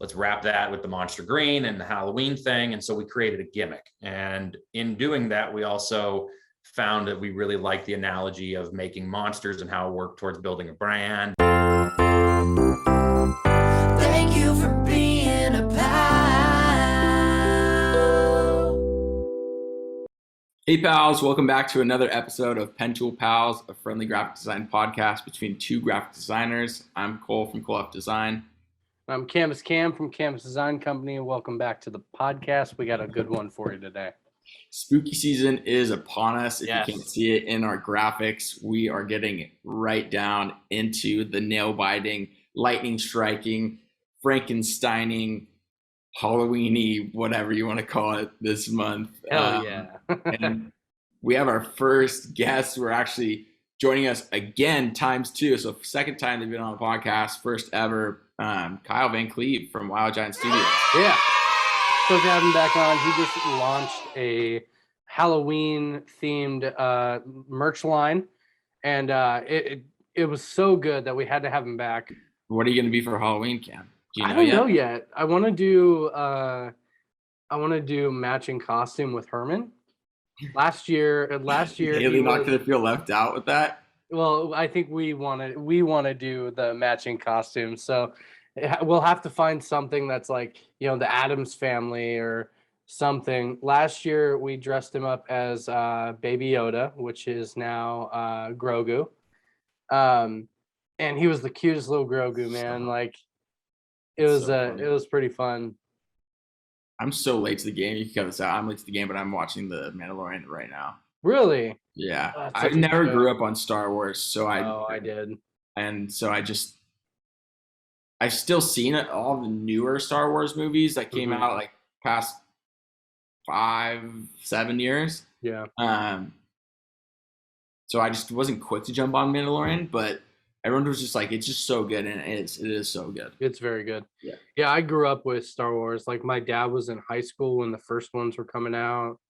let's wrap that with the monster green and the Halloween thing. And so we created a gimmick. And in doing that, we also found that we really liked the analogy of making monsters and how it worked towards building a brand. Thank you for being a pal. Hey pals, welcome back to another episode of Pentool Pals, a friendly graphic design podcast between two graphic designers. I'm Cole from Cleave Design. I'm Canvas Cam from Canvas Design Company, and welcome back to the podcast. We got a good one for you today. Spooky season is upon us. If Yes. you can't see it in our graphics, we are getting right down into the nail-biting, lightning-striking, Frankensteining, Halloween-y, whatever you want to call it this month. Hell yeah. And we have our first guest who are actually joining us again ×2. So second time they've been on the podcast, first ever, Kyle Van Cleave from Wild Giant Studios. Yeah. So to have him back on, he just launched a Halloween-themed merch line, and it was so good that we had to have him back. What are you going to be for Halloween, Cam? Do you know I don't yet? know yet. I want to do matching costume with Herman. Last year Haley not going to feel left out with that? Well, I think we want to do the matching costume, so we'll have to find something that's like, the Addams Family or something. Last year we dressed him up as Baby Yoda, which is now Grogu, and he was the cutest little Grogu, man. Like it was pretty fun. I'm so late to the game. You can cut this out. I'm late to the game, but I'm watching The Mandalorian right now. Really? Yeah. That's I such a never show. grew up on Star Wars, so I did. and so I've still seen it, all the newer Star Wars movies that came out like past 5-7 years. Yeah. So I just wasn't quick to jump on Mandalorian, but everyone was just like, it's just so good, and it is so good. It's very good. Yeah. Yeah, I grew up with Star Wars. Like my dad was in high school when the first ones were coming out.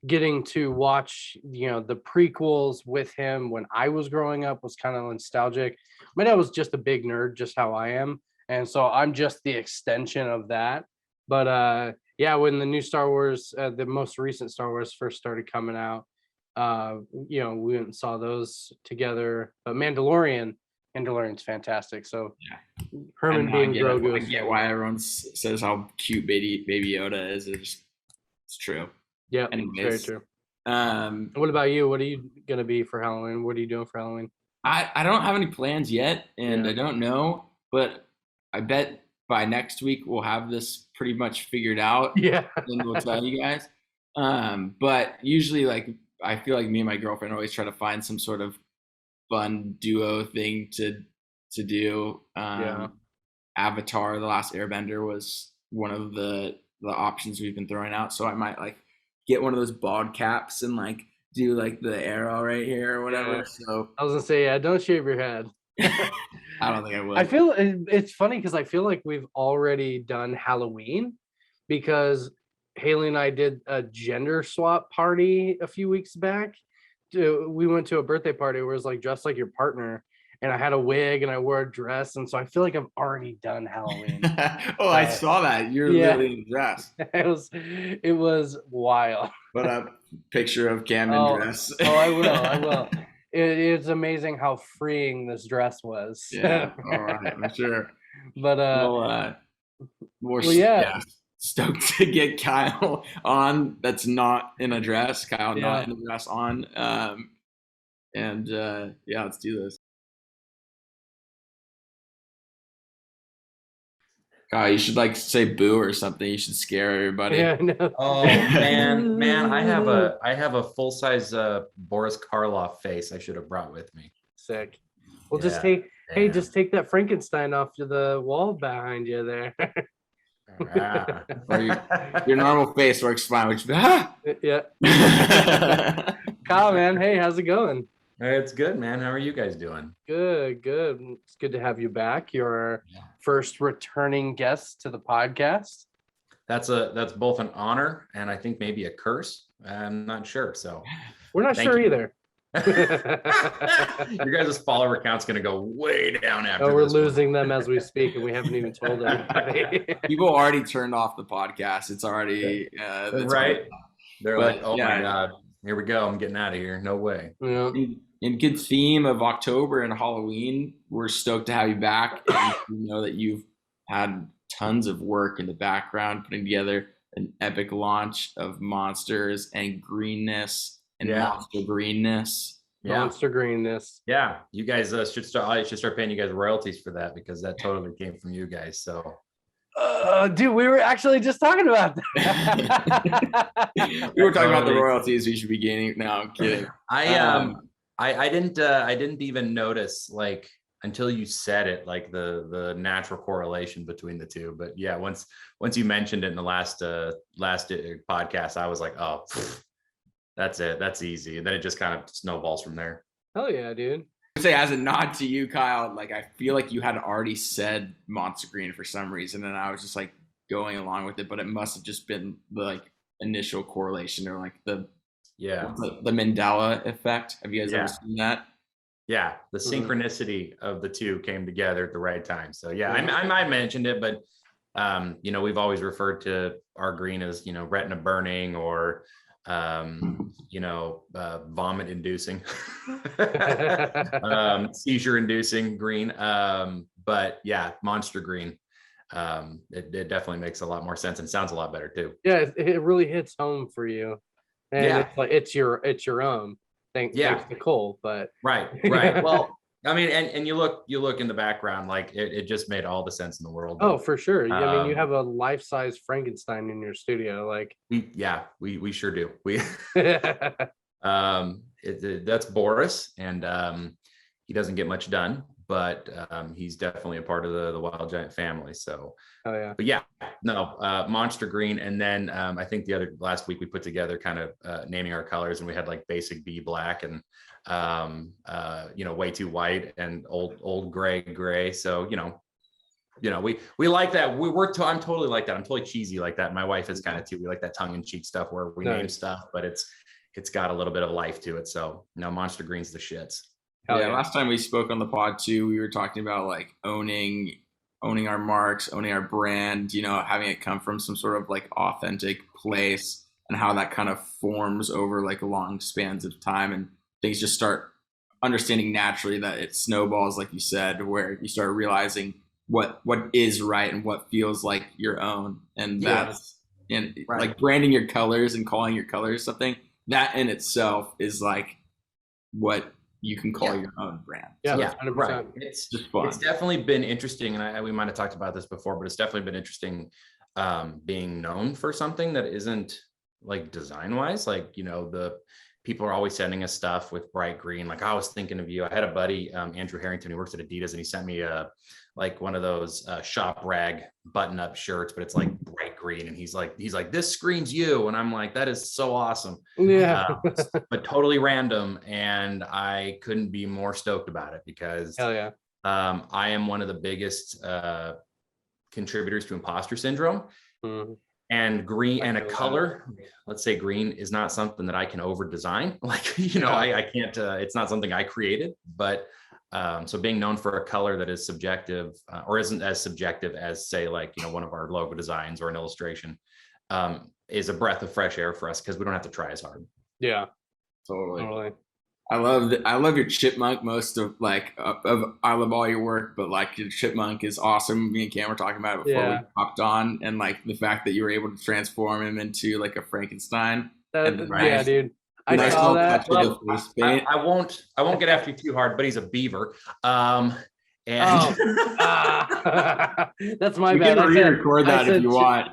Getting to watch, the prequels with him when I was growing up was kind of nostalgic. My dad was just a big nerd, just how I am. And so I'm just the extension of that. But yeah, when the new Star Wars, the most recent Star Wars first started coming out, we went and saw those together. But Mandalorian's fantastic. So Yeah. Herman being Grogu. I get why everyone says how cute Baby Yoda is. It's true. Yeah, Anyways, very true. Um, What about you? What are you gonna be for Halloween? What are you doing for Halloween? I don't have any plans yet, and Yeah. I don't know, but I bet by next week we'll have this pretty much figured out. Yeah. And we'll tell you guys. But usually, like, I feel like me and my girlfriend always try to find some sort of fun duo thing to do. Yeah. Avatar: The Last Airbender was one of the options we've been throwing out, so I might like get one of those bald caps and like do like the arrow right here or whatever. Yeah. So I was gonna say, yeah, don't shave your head. I don't think I will. I feel it's funny because I feel like we've already done Halloween because Haley and I did a gender swap party a few weeks back. We went to a birthday party where it was like dressed like your partner, and I had a wig and I wore a dress, and so I feel like I've already done Halloween. I saw that. You're yeah. literally in dress. It was wild. Put up picture of Cam in dress. I will. It's amazing how freeing this dress was. Yeah, all right, I'm sure. But we're stoked to get Kyle on. That's not in a dress. Kyle not in a dress on. Let's do this. Kyle, you should like say boo or something. You should scare everybody. Yeah, no. Oh man, I have a full-size Boris Karloff face I should have brought with me. Sick. Well, just Yeah, just take that Frankenstein off to the wall behind you there. Ah. Or your normal face works fine. Which Yeah. Kyle, man, hey, how's it going? It's good, man. How are you guys doing? Good. It's good to have you back. You're our first returning guest to the podcast. That's both an honor and I think maybe a curse. I'm not sure. So We're not Thank sure you. either. Your guys' follower count's gonna go way down after Oh, we're this one. losing them as we speak, and we haven't even told anybody. People already turned off the podcast. It's already it's Right? They're But, like, oh yeah. my God, here we go. I'm getting out of here. No way. Yeah. in good theme of October and Halloween. We're stoked to have you back, and we know that you've had tons of work in the background putting together an epic launch of monsters and greenness and Yeah. monster greenness. Yeah. Monster greenness. Yeah. You guys should start. I should start paying you guys royalties for that because that totally came from you guys. So Dude, we were actually just talking about that. We were talking about the royalties we should be gaining. No, I'm kidding. I didn't even notice like until you said it, like the natural correlation between the two. But yeah, once you mentioned it in the last podcast, I was like, oh, that's it. That's easy. And then it just kind of snowballs from there. Hell yeah, dude. I'd say as a nod to you, Kyle, like I feel like you had already said Monster Green for some reason, and I was just like going along with it, but it must have just been the like initial correlation or like the Mandela effect. Have you guys ever seen that? Yeah, the synchronicity of the two came together at the right time. So yeah, I mentioned it, but we've always referred to our green as retina burning or vomit inducing, seizure inducing green. But yeah, monster green. It definitely makes a lot more sense and sounds a lot better too. Yeah, it really hits home for you. And it's like it's your own. Thanks to Cole, but right. Well, I mean, and you look in the background, like it just made all the sense in the world. Oh, for sure. I mean, you have a life-size Frankenstein in your studio. Like we sure do. That's Boris, and he doesn't get much done, but he's definitely a part of the Wild Giant family. So, but yeah, no, Monster Green, and then I think last week we put together kind of naming our colors, and we had like basic B black and way too white and old gray. So we like that. I'm totally like that. I'm totally cheesy like that. My wife is kind of too. We like that tongue in cheek stuff where we name stuff, but it's got a little bit of life to it. So Monster Green's the shits. Yeah, last time we spoke on the pod too, we were talking about like owning our marks, owning our brand, having it come from some sort of like authentic place, and how that kind of forms over like long spans of time, and things just start understanding naturally that it snowballs, like you said, where you start realizing what is right and what feels like your own. And like branding your colors and calling your colors something, that in itself is like what you can call your own brand. Yeah, so, 100%. Right. It's just fun. It's definitely been interesting, and we might have talked about this before, but it's definitely been interesting being known for something that isn't like design wise. Like the people are always sending us stuff with bright green. Like I was thinking of you. I had a buddy, Andrew Harrington, who works at Adidas, and he sent me like one of those shop rag button-up shirts, but it's like bright green. And he's like, this screams you. And I'm like, that is so awesome. Yeah. But totally random. And I couldn't be more stoked about it because Hell yeah. I am one of the biggest contributors to imposter syndrome. Mm-hmm. And green and a color, let's say green, is not something that I can over design. Like, I can't, it's not something I created, but so being known for a color that is subjective or isn't as subjective as say like, one of our logo designs or an illustration is a breath of fresh air for us because we don't have to try as hard. Yeah, totally. I love your chipmunk most of like I love all your work, but like your chipmunk is awesome. Me and Cam were talking about it before we hopped on, and like the fact that you were able to transform him into like a Frankenstein. Yeah, dude. I saw that. Well, I won't get after you too hard, but he's a beaver. And that's my bad. You can re-record that if you want.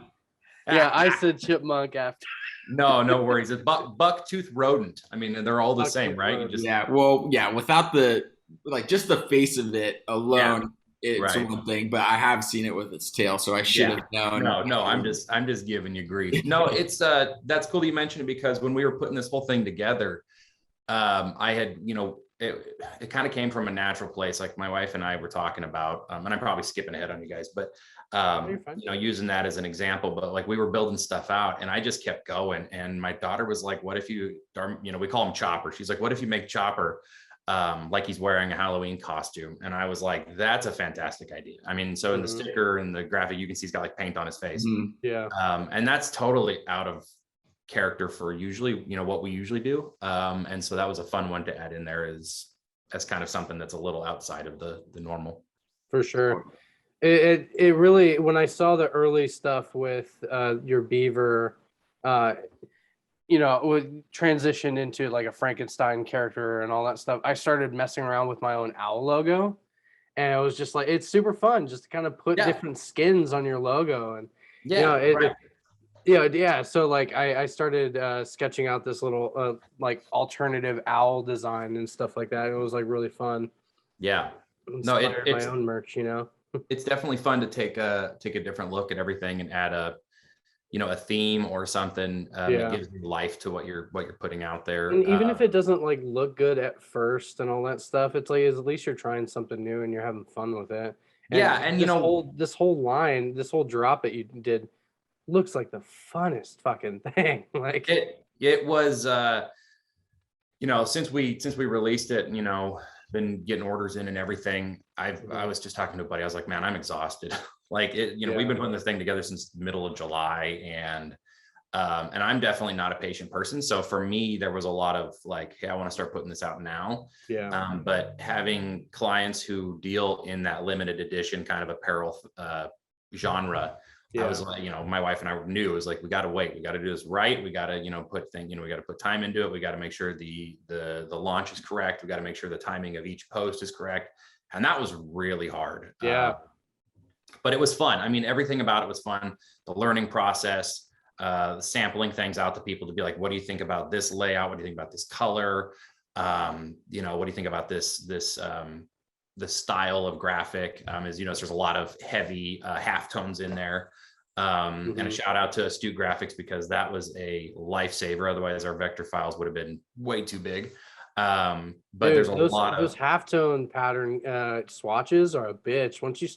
Yeah, I said chipmunk after. No worries. It's buck-tooth rodent. I mean, they're all the same, right? Without the just the face of it alone, it's one thing. But I have seen it with its tail, so I should have known. No, I'm just giving you grief. No, it's that's cool that you mentioned it because when we were putting this whole thing together, I had it kind of came from a natural place. Like my wife and I were talking about, and I'm probably skipping ahead on you guys, but using that as an example. But like we were building stuff out, and I just kept going. And my daughter was like, "What if you, we call him Chopper." She's like, "What if you make Chopper like he's wearing a Halloween costume?" And I was like, "That's a fantastic idea." I mean, so in the sticker and the graphic, you can see he's got like paint on his face. Yeah. And that's totally out of character for usually, what we usually do. And so that was a fun one to add in there as kind of something that's a little outside of the normal. For sure. It really, when I saw the early stuff with your beaver, would transition into like a Frankenstein character and all that stuff, I started messing around with my own owl logo. And it was just like, it's super fun just to kind of put different skins on your logo. And so like I started sketching out this little like alternative owl design and stuff like that. It was like really fun. Yeah. No, it's my own merch, It's definitely fun to take a different look at everything and add a theme or something that gives you life to what you're putting out there. And even if it doesn't like look good at first and all that stuff, it's like at least you're trying something new and you're having fun with it. And this whole line, this whole drop that you did looks like the funnest fucking thing. Like it was since we released it, been getting orders in and everything. I was just talking to a buddy. I was like, man, I'm exhausted. Like we've been putting this thing together since the middle of July, and I'm definitely not a patient person. So for me, there was a lot of like, hey, I want to start putting this out now. Yeah. But having clients who deal in that limited edition kind of apparel genre, I was like, my wife and I knew it was like, we got to wait. We got to do this right. We got to, we got to put time into it. We got to make sure the launch is correct. We got to make sure the timing of each post is correct. And that was really hard. Yeah. But it was fun. I mean, everything about it was fun. The learning process, sampling things out to people to be like, what do you think about this layout? What do you think about this color? What do you think about the style of graphic? There's a lot of heavy halftones in there. And a shout out to Astute Graphics, because that was a lifesaver. Otherwise our vector files would have been way too big. But dude, there's those halftone pattern swatches are a bitch. Once you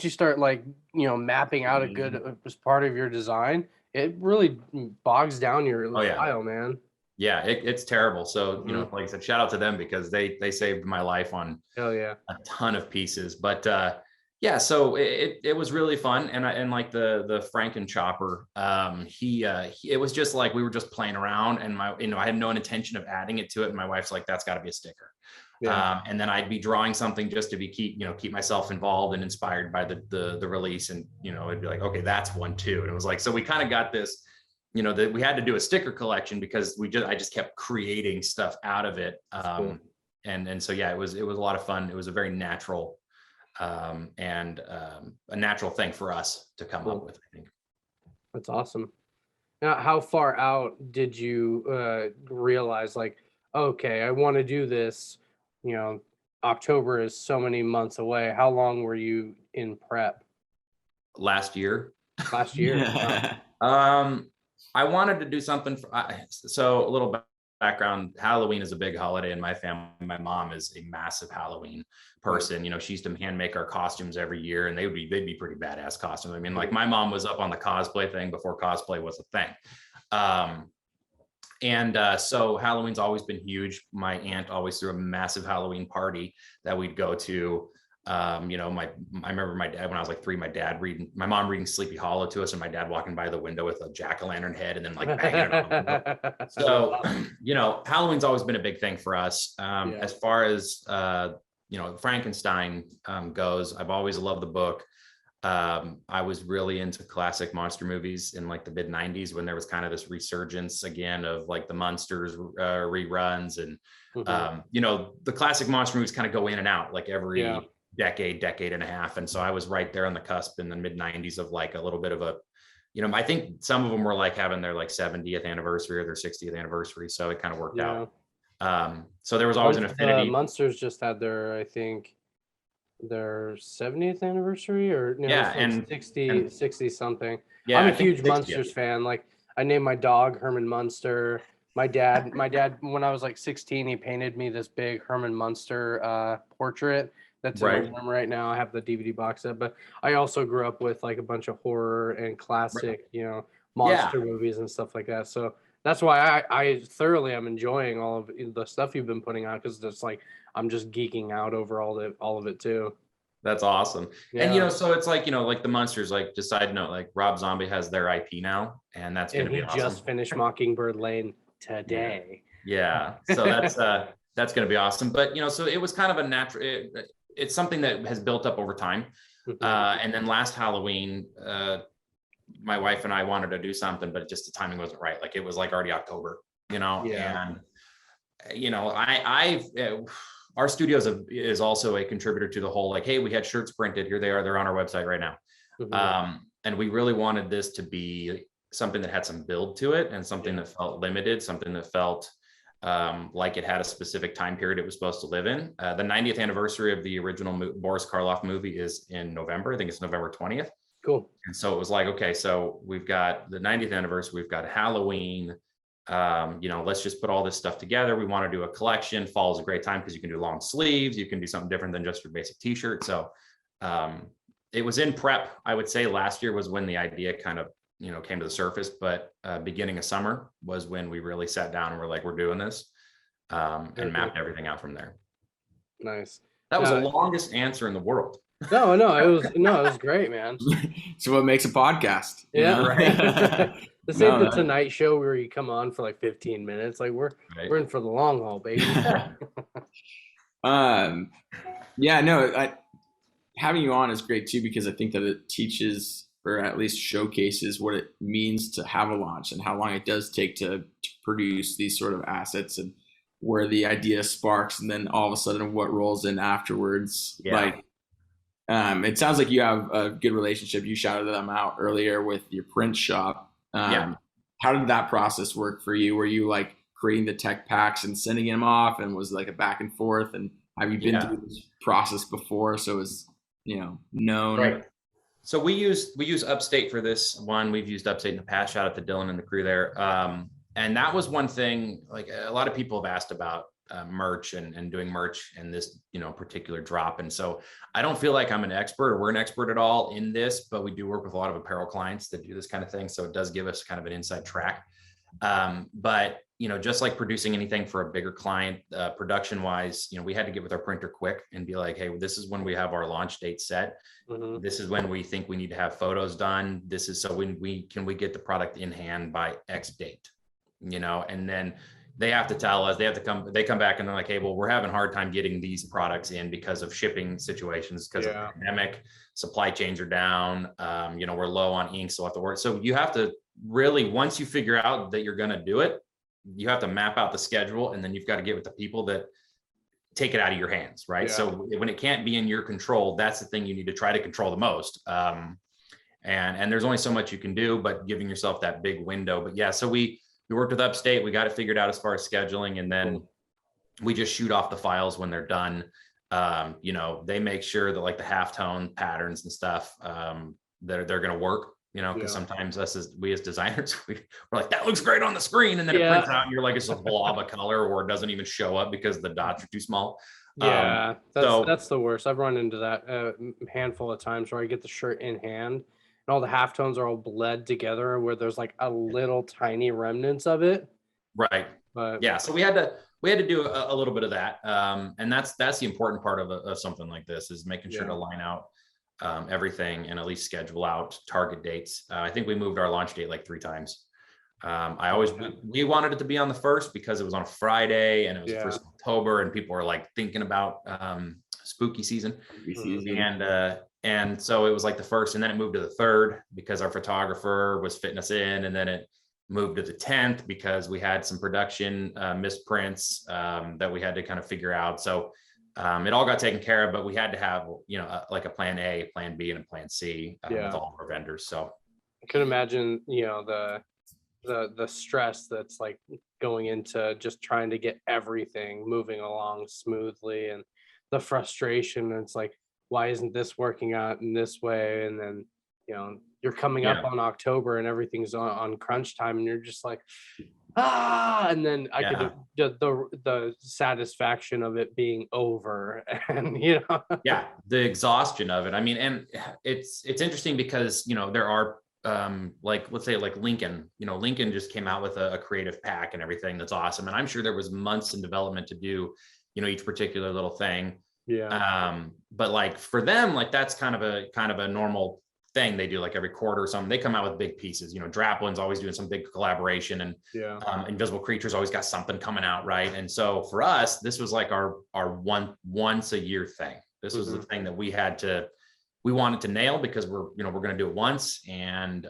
start like mapping out a good as part of your design, it really bogs down your style, man. Yeah, it's terrible. So like I said, shout out to them, because they saved my life on a ton of pieces. But so it was really fun. And like the Franken Chopper, it was just like we were just playing around, and I had no intention of adding it to it, and my wife's like, that's got to be a sticker. And then I'd be drawing something just to keep myself involved and inspired by the release, and it'd be like, okay, that's one too. And it was like, so we kind of got this, that we had to do a sticker collection, because I just kept creating stuff out of it. Cool. And so it was a lot of fun. It was a very natural and a natural thing for us to come up with, I think. That's awesome. Now, how far out did you realize, like, okay, I want to do this? October is so many months away. How long were you in prep? Last year. Wow. I wanted to do something so a little background. Halloween is a big holiday in my family. My mom is a massive Halloween person. She used to hand make our costumes every year, and they'd be pretty badass costumes. I mean, like my mom was up on the cosplay thing before cosplay was a thing. So Halloween's always been huge. My aunt always threw a massive Halloween party that we'd go to. I remember my dad, when I was like 3, my mom reading Sleepy Hollow to us, and my dad walking by the window with a jack-o'-lantern head and then like banging it on. So, Halloween's always been a big thing for us. As far as, Frankenstein goes, I've always loved the book. I was really into classic monster movies in like the mid 90s, when there was kind of this resurgence again of like the Munsters reruns, and the classic monster movies kind of go in and out like every decade and a half. And so I was right there on the cusp in the mid 90s of like a little bit of a, I think some of them were like having their like 70th anniversary or their 60th anniversary. So it kind of worked out. So there was always an affinity. Munsters just had their 70th anniversary, or and 60 something. Yeah, I'm a huge Munsters fan. Like I named my dog Herman Munster. My dad, when I was like 16, he painted me this big Herman Munster portrait that's in a Right. room right now. I have the DVD box set, but I also grew up with like a bunch of horror and classic, Yeah. monster movies and stuff like that. So that's why I thoroughly am enjoying all of the stuff you've been putting out, because it's like I'm just geeking out over all of it too. That's awesome. And Yeah. so it's like, like the Munsters, like just side note, like Rob Zombie has their IP now, and that's And gonna be he awesome. just finished Mockingbird Lane today. Yeah. So that's gonna be awesome. But so it was kind of a natural it's something that has built up over time. Mhm. And then last Halloween, my wife and I wanted to do something, but just the timing wasn't right. Like it was like already October, Yeah. and our studios is also a contributor to the whole, like, hey, we had shirts printed, here they are, they're on our website right now. Mhm. And we really wanted this to be something that had some build to it, and something that felt limited, something that felt like it had a specific time period it was supposed to live in. The 90th anniversary of the original Boris Karloff movie is in November. I think it's November 20th. Cool. And so it was like, okay, so we've got the 90th anniversary, we've got Halloween. Let's just put all this stuff together. We want to do a collection. Fall is a great time because you can do long sleeves, you can do something different than just your basic t-shirt. So it was in prep. I would say last year was when the idea kind of came to the surface, but beginning of summer was when we really sat down and we're like, we're doing this, and mapped everything out from there. Nice. That was the longest answer in the world. No, it was great, man. So what makes a podcast? Yeah, right. This ain't the Tonight Show where you come on for like 15 minutes. Like we're in for the long haul, baby. Having you on is great too, because I think that it teaches, or at least showcases, what it means to have a launch and how long it does take to produce these sort of assets, and where the idea sparks and then all of a sudden what rolls in afterwards. Yeah. It sounds like you have a good relationship. You shouted them out earlier with your print shop. How did that process work for you? Were you like creating the tech packs and sending them off, and was like a back and forth? And have you been through this process before, so it was known? Right. So we use Upstate for this one. We've used Upstate in the past. Shout out to Dylan and the crew there. And that was one thing, like a lot of people have asked about merch and doing merch in this particular drop. And so I don't feel like I'm an expert, or we're an expert at all in this, but we do work with a lot of apparel clients that do this kind of thing. So it does give us kind of an inside track. But just like producing anything for a bigger client, production wise, we had to get with our printer quick and be like, hey, this is when we have our launch date set. Mhm. This is when we think we need to have photos done. This is so when we get the product in hand by X date, and then they have to tell us, they come back and they're like, hey, well, we're having a hard time getting these products in because of shipping situations, because of the pandemic, supply chains are down. We're low on ink, so we'll have to work. So you have to really, once you figure out that you're going to do it, you have to map out the schedule, and then you've got to get with the people that take it out of your hands. Right. Yeah. So when it can't be in your control, that's the thing you need to try to control the most. And there's only so much you can do, but giving yourself that big window. But yeah, so we worked with Upstate. We got it figured out as far as scheduling, and then we just shoot off the files when they're done. They make sure that like the halftone patterns and stuff, they're going to work, because sometimes we as designers, we're like, that looks great on the screen. And then it prints out and you're like, it's a blob of color, or it doesn't even show up because the dots are too small. Yeah, that's the worst. I've run into that a handful of times where I get the shirt in hand and all the halftones are all bled together, where there's like a little tiny remnants of it. Right. But yeah, so we had to do a little bit of that, and that's the important part of something like this, is making sure to line out everything and at least schedule out target dates. I think we moved our launch date like 3 times. We wanted it to be on the 1st because it was on a Friday and it was the 1st of October, and people were like thinking about spooky season. And so it was like the 1st, and then it moved to the 3rd because our photographer was fitting us in, and then it moved to the 10th because we had some production misprints that we had to kind of figure out. So it all got taken care of, but we had to have like a plan A, plan B, and a plan C with all of our vendors. So I could imagine the stress that's like going into just trying to get everything moving along smoothly, and the frustration. It's like, why isn't this working out in this way? And then you're coming up on October and everything's on crunch time, and you're just like, and then I Yeah. could the satisfaction of it being over, and Yeah, the exhaustion of it. I mean, and it's interesting because there are like, let's say like Lincoln. Lincoln just came out with a creative pack and everything that's awesome, and I'm sure there was months in development to do each particular little thing. yeah, But like for them, like that's kind of a normal thing they do, like every quarter or something. They come out with big pieces. Draplin's always doing some big collaboration, and yeah. Invisible Creature's always got something coming out, right? And so for us, this was like our once a year thing. This was the thing that we wanted to nail, because we're going to do it once, and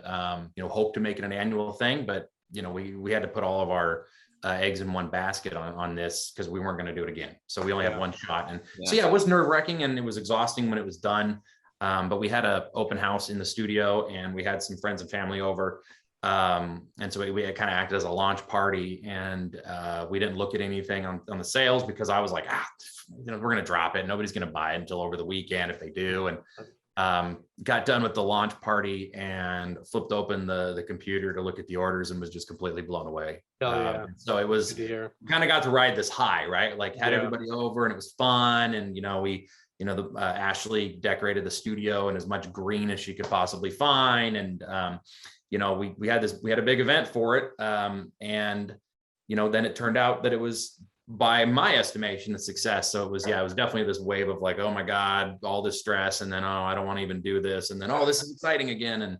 hope to make it an annual thing. But we had to put all of our eggs in one basket on this, because we weren't going to do it again. So we only had one shot. And so yeah, it was nerve-wracking and it was exhausting when it was done. But we had an open house in the studio, and we had some friends and family over. And so we kind of acted as a launch party, and we didn't look at anything on the sales, because I was like, we're going to drop it. Nobody's going to buy it until over the weekend if they do. And got done with the launch party and flipped open the computer to look at the orders, and was just completely blown away. So it was kind of got to ride this high, right? Like had everybody over, and it was fun. And, Ashley decorated the studio in as much green as she could possibly find. And, we had a big event for it. And, then it turned out that it was, by my estimation, a success. So it was definitely this wave of like, oh my God, all this stress. And then, oh, I don't want to even do this. And then, oh, this is exciting again. And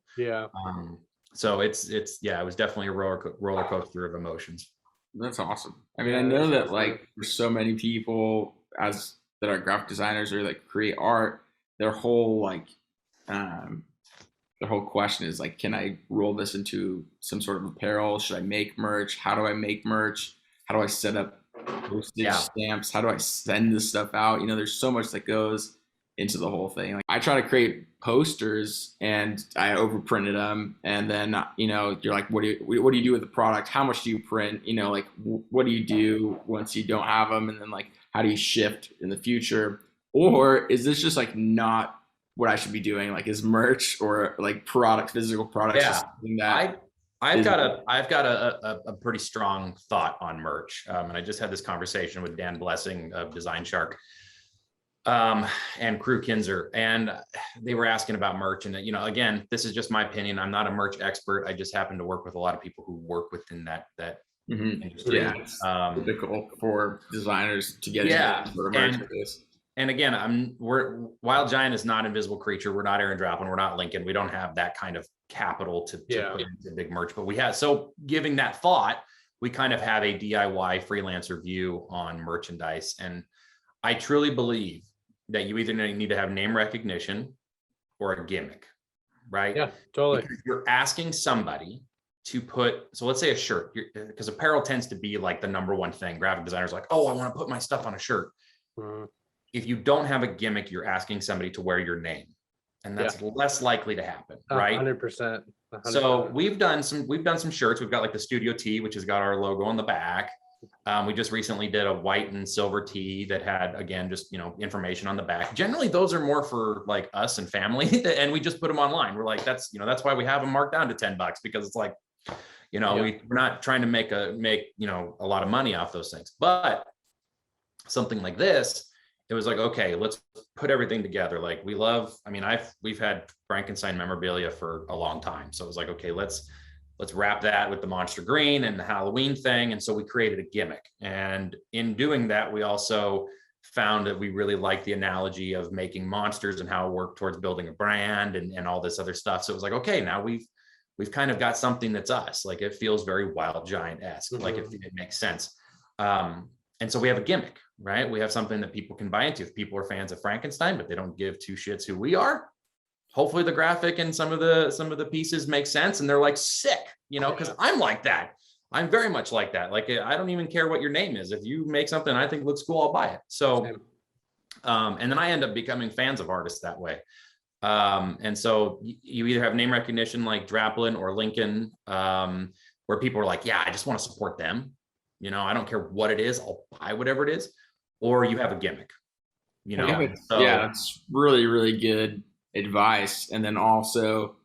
so it was definitely a roller coaster of emotions. That's awesome. I mean, I know that like for so many people that are graphic designers or like create art, their whole question is like, can I roll this into some sort of apparel? Should I make merch? How do I make merch? How do I set up postage stamps? How do I send this stuff out? There's so much that goes into the whole thing. Like I try to create posters, and I overprinted them, and then you're like, what do you do with the product? How much do you print? Like what do you do once you don't have them? And then like, how do you shift in the future? Or is this just like not what I should be doing? Like, is merch or like physical products something that I've got a pretty strong thought on merch. And I just had this conversation with Dan Blessing of Design Shark, and Crew Kinzer, and they were asking about merch. And again, this is just my opinion. I'm not a merch expert. I just happen to work with a lot of people who work within that industry. Yeah, it's difficult for designers to get into sort of merch like this. And again, Wild Giant is not Invisible Creature. We're not Aaron Draplin. We're not Lincoln. We don't have that kind of capital to put into big merch, but we have. So giving that thought, we kind of have a DIY freelancer view on merchandise. And I truly believe that you either need to have name recognition or a gimmick, right? Yeah, totally. Because you're asking somebody to put, so let's say a shirt, because apparel tends to be like the number one thing. Graphic designers are like, oh, I want to put my stuff on a shirt. If you don't have a gimmick, you're asking somebody to wear your name, and that's less likely to happen, right? 100%. So we've done some shirts. We've got like the studio tee, which has got our logo on the back. We just recently did a white and silver tee that had, again, just information on the back. Generally, those are more for like us and family, and we just put them online. We're like, that's why we have them marked down to $10, because it's like, we're not trying to make a lot of money off those things. But something like this, it was like, okay, let's put everything together. Like we've had Frankenstein memorabilia for a long time. So it was like, okay, let's wrap that with the monster green and the Halloween thing. And so we created a gimmick. And in doing that, we also found that we really liked the analogy of making monsters and how it worked towards building a brand and all this other stuff. So it was like, okay, now we've kind of got something that's us. Like it feels very Wild Giant-esque, like it makes sense. And so we have a gimmick, right? We have something that people can buy into. If people are fans of Frankenstein, but they don't give two shits who we are, hopefully the graphic and some of the pieces make sense, and they're like, sick, because I'm like that. I'm very much like that. Like, I don't even care what your name is. If you make something I think looks cool, I'll buy it. So, and then I end up becoming fans of artists that way. And so you either have name recognition like Draplin or Lincoln, where people are like, yeah, I just want to support them. I don't care what it is. I'll buy whatever it is. Or you have a gimmick, So, yeah, that's really, really good advice. And then also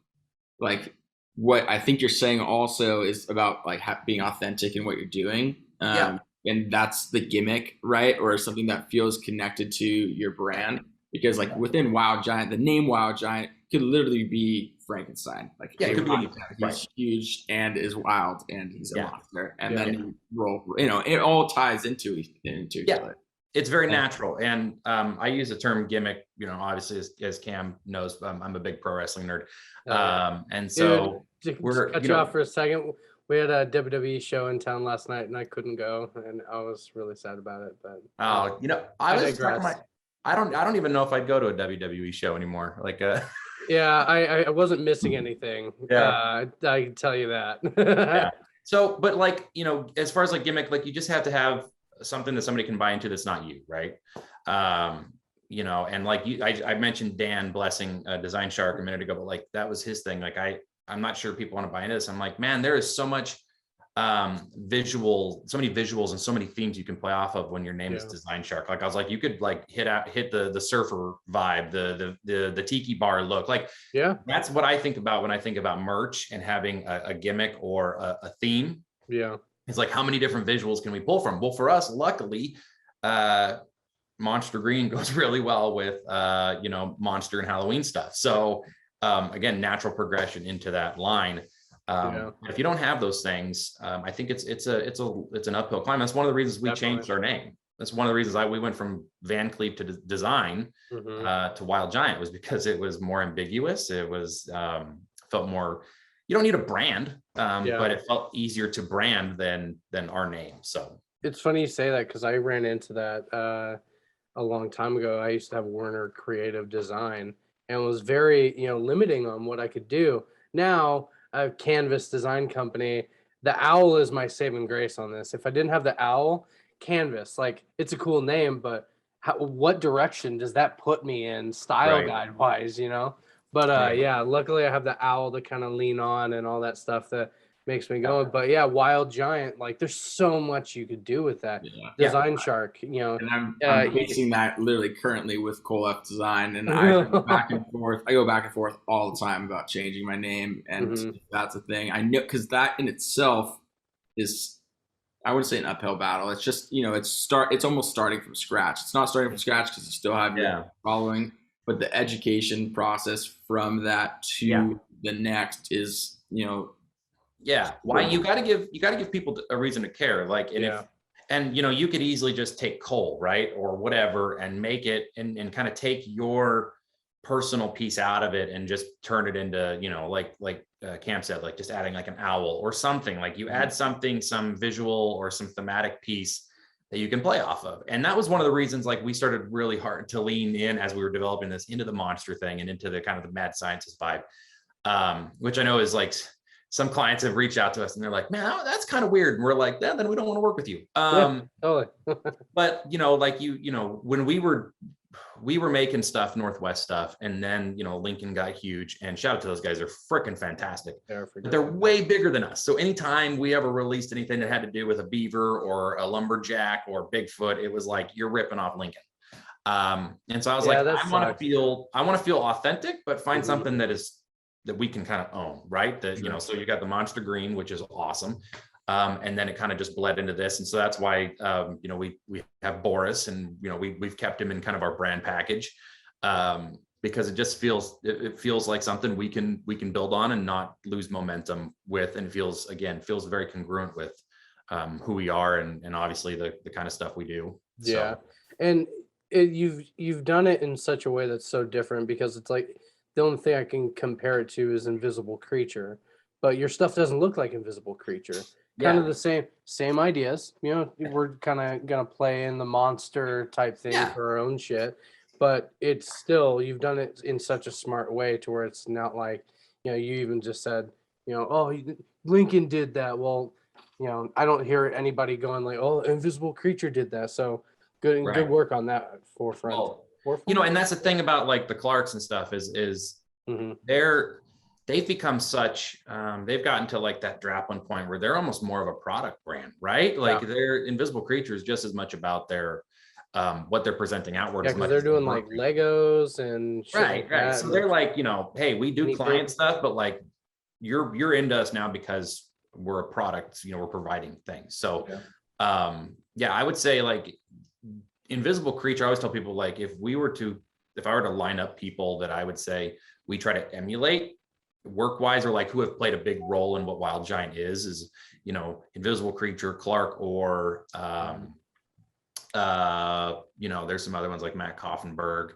like what I think you're saying also is about like being authentic in what you're doing. Yeah. And that's the gimmick, right? Or something that feels connected to your brand. Because like within Wild Giant, the name Wild Giant could literally be Frankenstein. Like, Yeah, it hey, could be anything. he's Right. huge and is wild and he's a Yeah. monster. And Yeah. then you roll, it all ties into each Yeah. other. It's very Yeah. natural. And I use the term gimmick, obviously as Cam knows, I'm a big pro wrestling nerd. And so Dude, we're, cut you off for a second. We had a WWE show in town last night and I couldn't go and I was really sad about it. But I was digress. talking I don't even know if I'd go to a WWE show anymore. Like yeah, I wasn't missing anything. Yeah. I can tell you that. Yeah. So, but like, as far as like gimmick, like you just have to have something that somebody can buy into that's not you, right? And like I mentioned Dan Blessing, Design Shark a minute ago, but like that was his thing. Like I'm not sure people want to buy into this. I'm like, man, there is so much so many visuals and so many themes you can play off of when your name is Design Shark. Like I was like, you could like hit the surfer vibe, the tiki bar look. Like, yeah, that's what I think about when I think about merch and having a gimmick or a theme. Yeah. It's like, how many different visuals can we pull from? Well, for us, luckily, Monster Green goes really well with, Monster and Halloween stuff. So again, natural progression into that line. If you don't have those things, I think it's an uphill climb. That's one of the reasons we changed our name. That's one of the reasons we went from Van Cleave to Design to Wild Giant, was because it was more ambiguous. It was felt more. You don't need a brand, but it felt easier to brand than our name. So it's funny you say that because I ran into that a long time ago. I used to have Warner Creative Design and was very limiting on what I could do. Now a Canvas design company, the owl is my saving grace on this. If I didn't have the owl, Canvas, like it's a cool name, but what direction does that put me in style guide wise, But luckily I have the owl to kind of lean on and all that stuff that makes me going. But yeah, Wild Giant, like there's so much you could do with that. Design Shark, And I'm facing that literally currently with Colef Design, and I go back and forth. I go back and forth all the time about changing my name, and that's a thing. I know, because that in itself is, I wouldn't say an uphill battle. It's just it's almost starting from scratch. It's not starting from scratch because you still have your following, but the education process from that to the next is why you got to give people a reason to care. Like, and you could easily just take Cole, right, or whatever, and make it and kind of take your personal piece out of it and just turn it into like Cam said, like just adding like an owl or something. Like you add something, some visual or some thematic piece that you can play off of. And that was one of the reasons like we started really hard to lean in as we were developing this into the monster thing and into the kind of the mad scientist vibe, which I know is like some clients have reached out to us and they're like, man, that's kind of weird. And we're like, then we don't want to work with you. Totally. But like when we were making stuff, Northwest stuff, and then Lincoln got huge, and shout out to those guys, they're freaking fantastic. They're way bigger than us. So anytime we ever released anything that had to do with a beaver or a lumberjack or Bigfoot, it was like you're ripping off Lincoln. And so I was like, I want to feel authentic, but find something that we can kind of own, right? That so you got the Monster Green, which is awesome. And then it kind of just bled into this. And so that's why, we have Boris, and, we've kept him in kind of our brand package, because it just feels like something we can build on and not lose momentum with. And feels very congruent with, who we are and obviously the kind of stuff we do. Yeah. And you've done it in such a way that's so different, because it's like, the only thing I can compare it to is Invisible Creature, but your stuff doesn't look like Invisible Creature. Kind of the same ideas. We're kind of gonna play in the monster type thing for our own shit, but it's still, you've done it in such a smart way to where it's not like, you even just said, Lincoln did that. Well, I don't hear anybody going like, oh, Invisible Creature did that. So good work on that forefront. Well, and that's the thing about like the Clarks and stuff is they've become such, they've gotten to like that Draplin point where they're almost more of a product brand, right? Like their Invisible Creatures just as much about their, what they're presenting outward. Yeah, because they're doing like Legos and shit right. So they're like, hey, we do client stuff, but like you're into us now because we're a product, we're providing things. So I would say like invisible creature, I always tell people like if I were to line up people that I would say we try to emulate work wise, or like who have played a big role in what Wild Giant is invisible creature, Clark, or there's some other ones like Matt Koffenberg.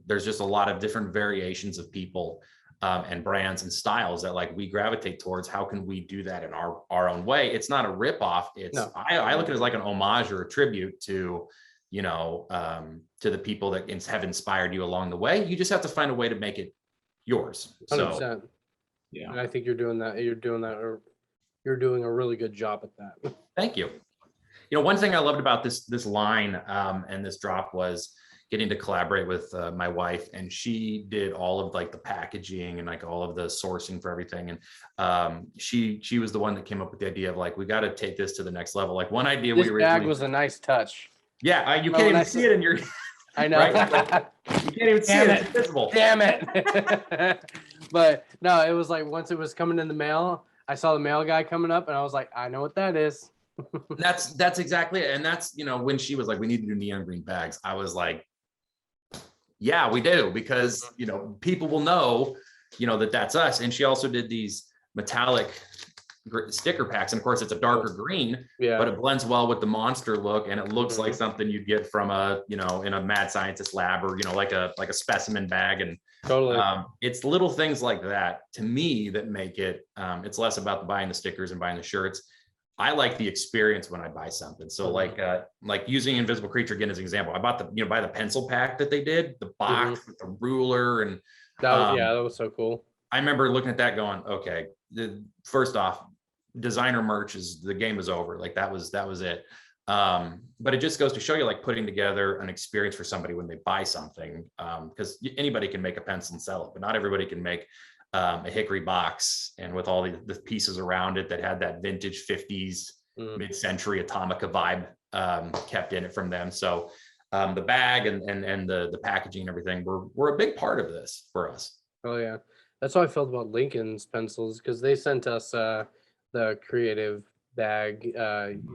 There's just a lot of different variations of people and brands and styles that like we gravitate towards. How can we do that in our own way? It's not a ripoff. It's I look at it as like an homage or a tribute to to the people that have inspired you along the way. You just have to find a way to make it yours. 100%. So, And I think you're doing that. Or you're doing a really good job at that. Thank you. One thing I loved about this line and this drop was getting to collaborate with my wife, and she did all of like the packaging and like all of the sourcing for everything. And she was the one that came up with the idea of like, we got to take this to the next level. Like one idea this bag was a nice touch. Yeah, you can't even see it in your. I know. Right? You can't even see it. It's invisible. Damn it. But no, it was like once it was coming in the mail, I saw the mail guy coming up and I was like, I know what that is. That's exactly it. And that's, when she was like, we need to do neon green bags, I was like, yeah, we do, because, people will know, that's us. And she also did these metallic sticker packs. And of course it's a darker green, but it blends well with the monster look. And it looks like something you'd get from in a mad scientist lab, or, like a specimen bag. And totally, it's little things like that to me that make it, it's less about buying the stickers and buying the shirts. I like the experience when I buy something. So like using Invisible Creature again as an example, I bought buy the pencil pack that they did, the box with the ruler, and that was so cool. I remember looking at that going, okay, first off, designer merch the game is over. Like that was it. But it just goes to show you like putting together an experience for somebody when they buy something, because anybody can make a pencil and sell it, but not everybody can make a hickory box and with all the pieces around it that had that vintage 50s mid-century Atomica vibe kept in it from them. So the bag and the packaging and everything were a big part of this for us. Oh yeah, that's how I felt about Lincoln's pencils, because they sent us the creative bag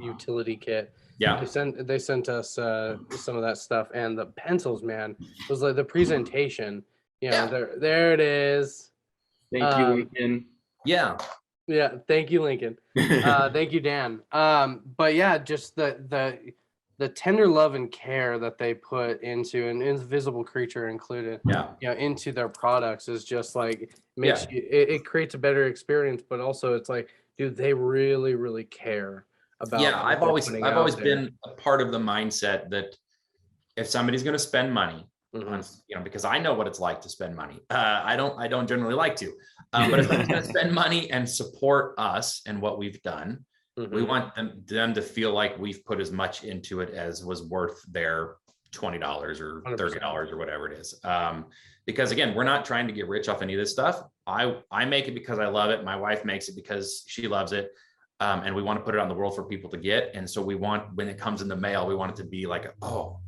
utility kit. Yeah, they sent us some of that stuff, and the pencils, man, was like the presentation. There it is. Thank you, Lincoln. Yeah. Thank you, Lincoln. Thank you, Dan. But yeah, just the tender love and care that they put into an invisible creature included, into their products is just like makes it creates a better experience. But also, it's like, dude, they really, really care about. Yeah, I've always been a part of the mindset that if somebody's going to spend money. Because I know what it's like to spend money. I don't generally like to, but if I'm going to spend money and support us and what we've done, we want them to feel like we've put as much into it as was worth their $20 or $30 or whatever it is. Because again, we're not trying to get rich off any of this stuff. I make it because I love it. My wife makes it because she loves it. And we want to put it on the world for people to get. And so we want, when it comes in the mail, we want it to be like, oh,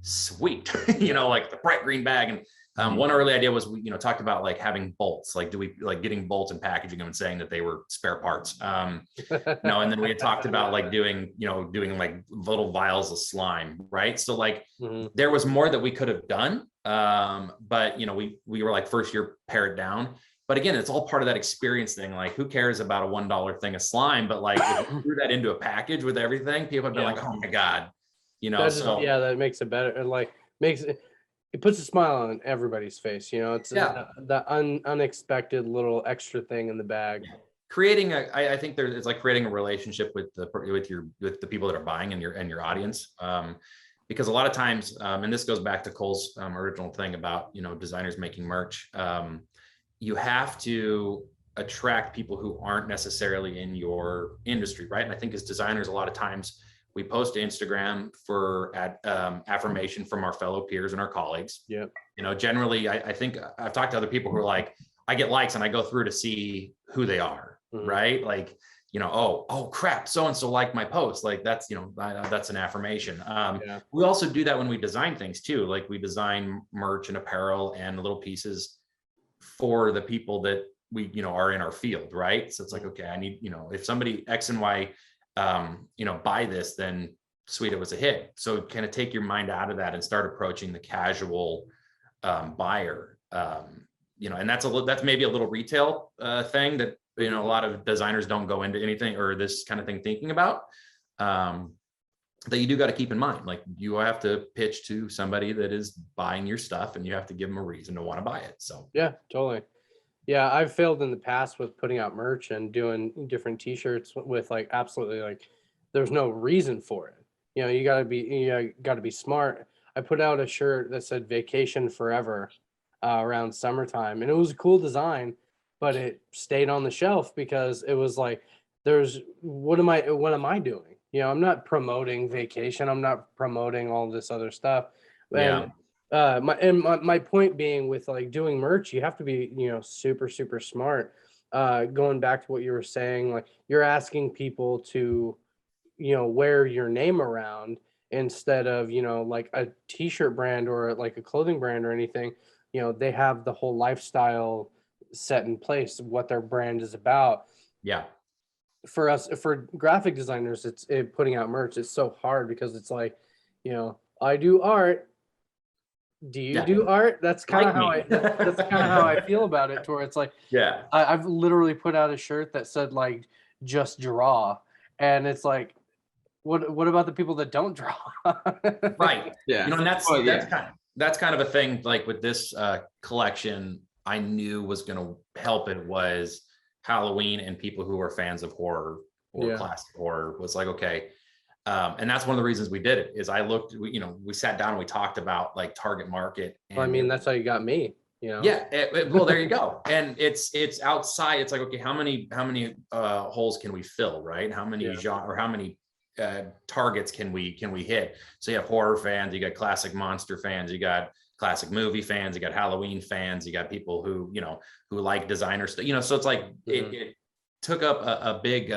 sweet, like the bright green bag. And one early idea was, we, talked about like having bolts, like do we like getting bolts and packaging them and saying that they were spare parts. And then we had talked about like doing like little vials of slime, right? So like there was more that we could have done. But we were like, first year, pare it down. But again, it's all part of that experience thing. Like, who cares about a $1 thing of slime? But like, if you threw that into a package with everything, people would be like, oh my God. That makes it better. And like it puts a smile on everybody's face. It's the unexpected little extra thing in the bag. Creating I think it's like creating a relationship with the people that are buying and your audience. Because a lot of times, and this goes back to Cole's original thing about designers making merch. You have to attract people who aren't necessarily in your industry, right? And I think as designers, a lot of times we post to Instagram for affirmation from our fellow peers and our colleagues. Yeah. Generally, I think I've talked to other people who are like, I get likes and I go through to see who they are, right? Like, oh crap, so-and-so liked my post. Like that's an affirmation. We also do that when we design things too. Like we design merch and apparel and little pieces for the people that we, you know, are in our field, right? So it's like, okay, I need, you know, if somebody X and Y, you know, buy this, then sweet, it was a hit. So kind of take your mind out of that and start approaching the casual buyer. You know, and that's maybe a little retail thing that, you know, a lot of designers don't go into anything or this kind of thing thinking about. That you do got to keep in mind, like you have to pitch to somebody that is buying your stuff and you have to give them a reason to want to buy it. So Yeah, totally. Yeah, I've failed in the past with putting out merch and doing different t-shirts with like absolutely like there's no reason for it. You know, you gotta be smart. I put out a shirt that said vacation forever around summertime, and it was a cool design, but it stayed on the shelf because it was like there's what am I doing? You know, I'm not promoting vacation, I'm not promoting all this other stuff. yeah, And my point being with like doing merch, you have to be, you know, super smart. Going back to what you were saying, like you're asking people to, you know, wear your name around instead of, you know, like a t-shirt brand or like a clothing brand or anything. You know, they have the whole lifestyle set in place, what their brand is about. yeah, For us, for graphic designers, putting out merch is so hard because it's like, you know, I do art. Do you yeah. do art? That's kind of Like how me. that's kind of how I feel about it. To where it's like Yeah, I've literally put out a shirt that said like just draw, and it's like, what about the people that don't draw? right. Yeah. You know, and Oh, yeah. that's kind of a thing. Like with this collection, I knew was going to help. It was Halloween, and people who are fans of horror or Yeah. classic horror was like, okay. And that's one of the reasons we did it. Is I looked, you know, we sat down and we talked about like target market, Well, I and mean, that's how you got me. You know. yeah, well, there you go. And it's outside. It's like, okay, how many holes can we fill, right? How many Yeah. genre or how many targets can we hit? So you have horror fans, you got classic monster fans, you got classic movie fans, you got Halloween fans, you got people who, you know, who like designer stuff, you know. So it's like it took up a big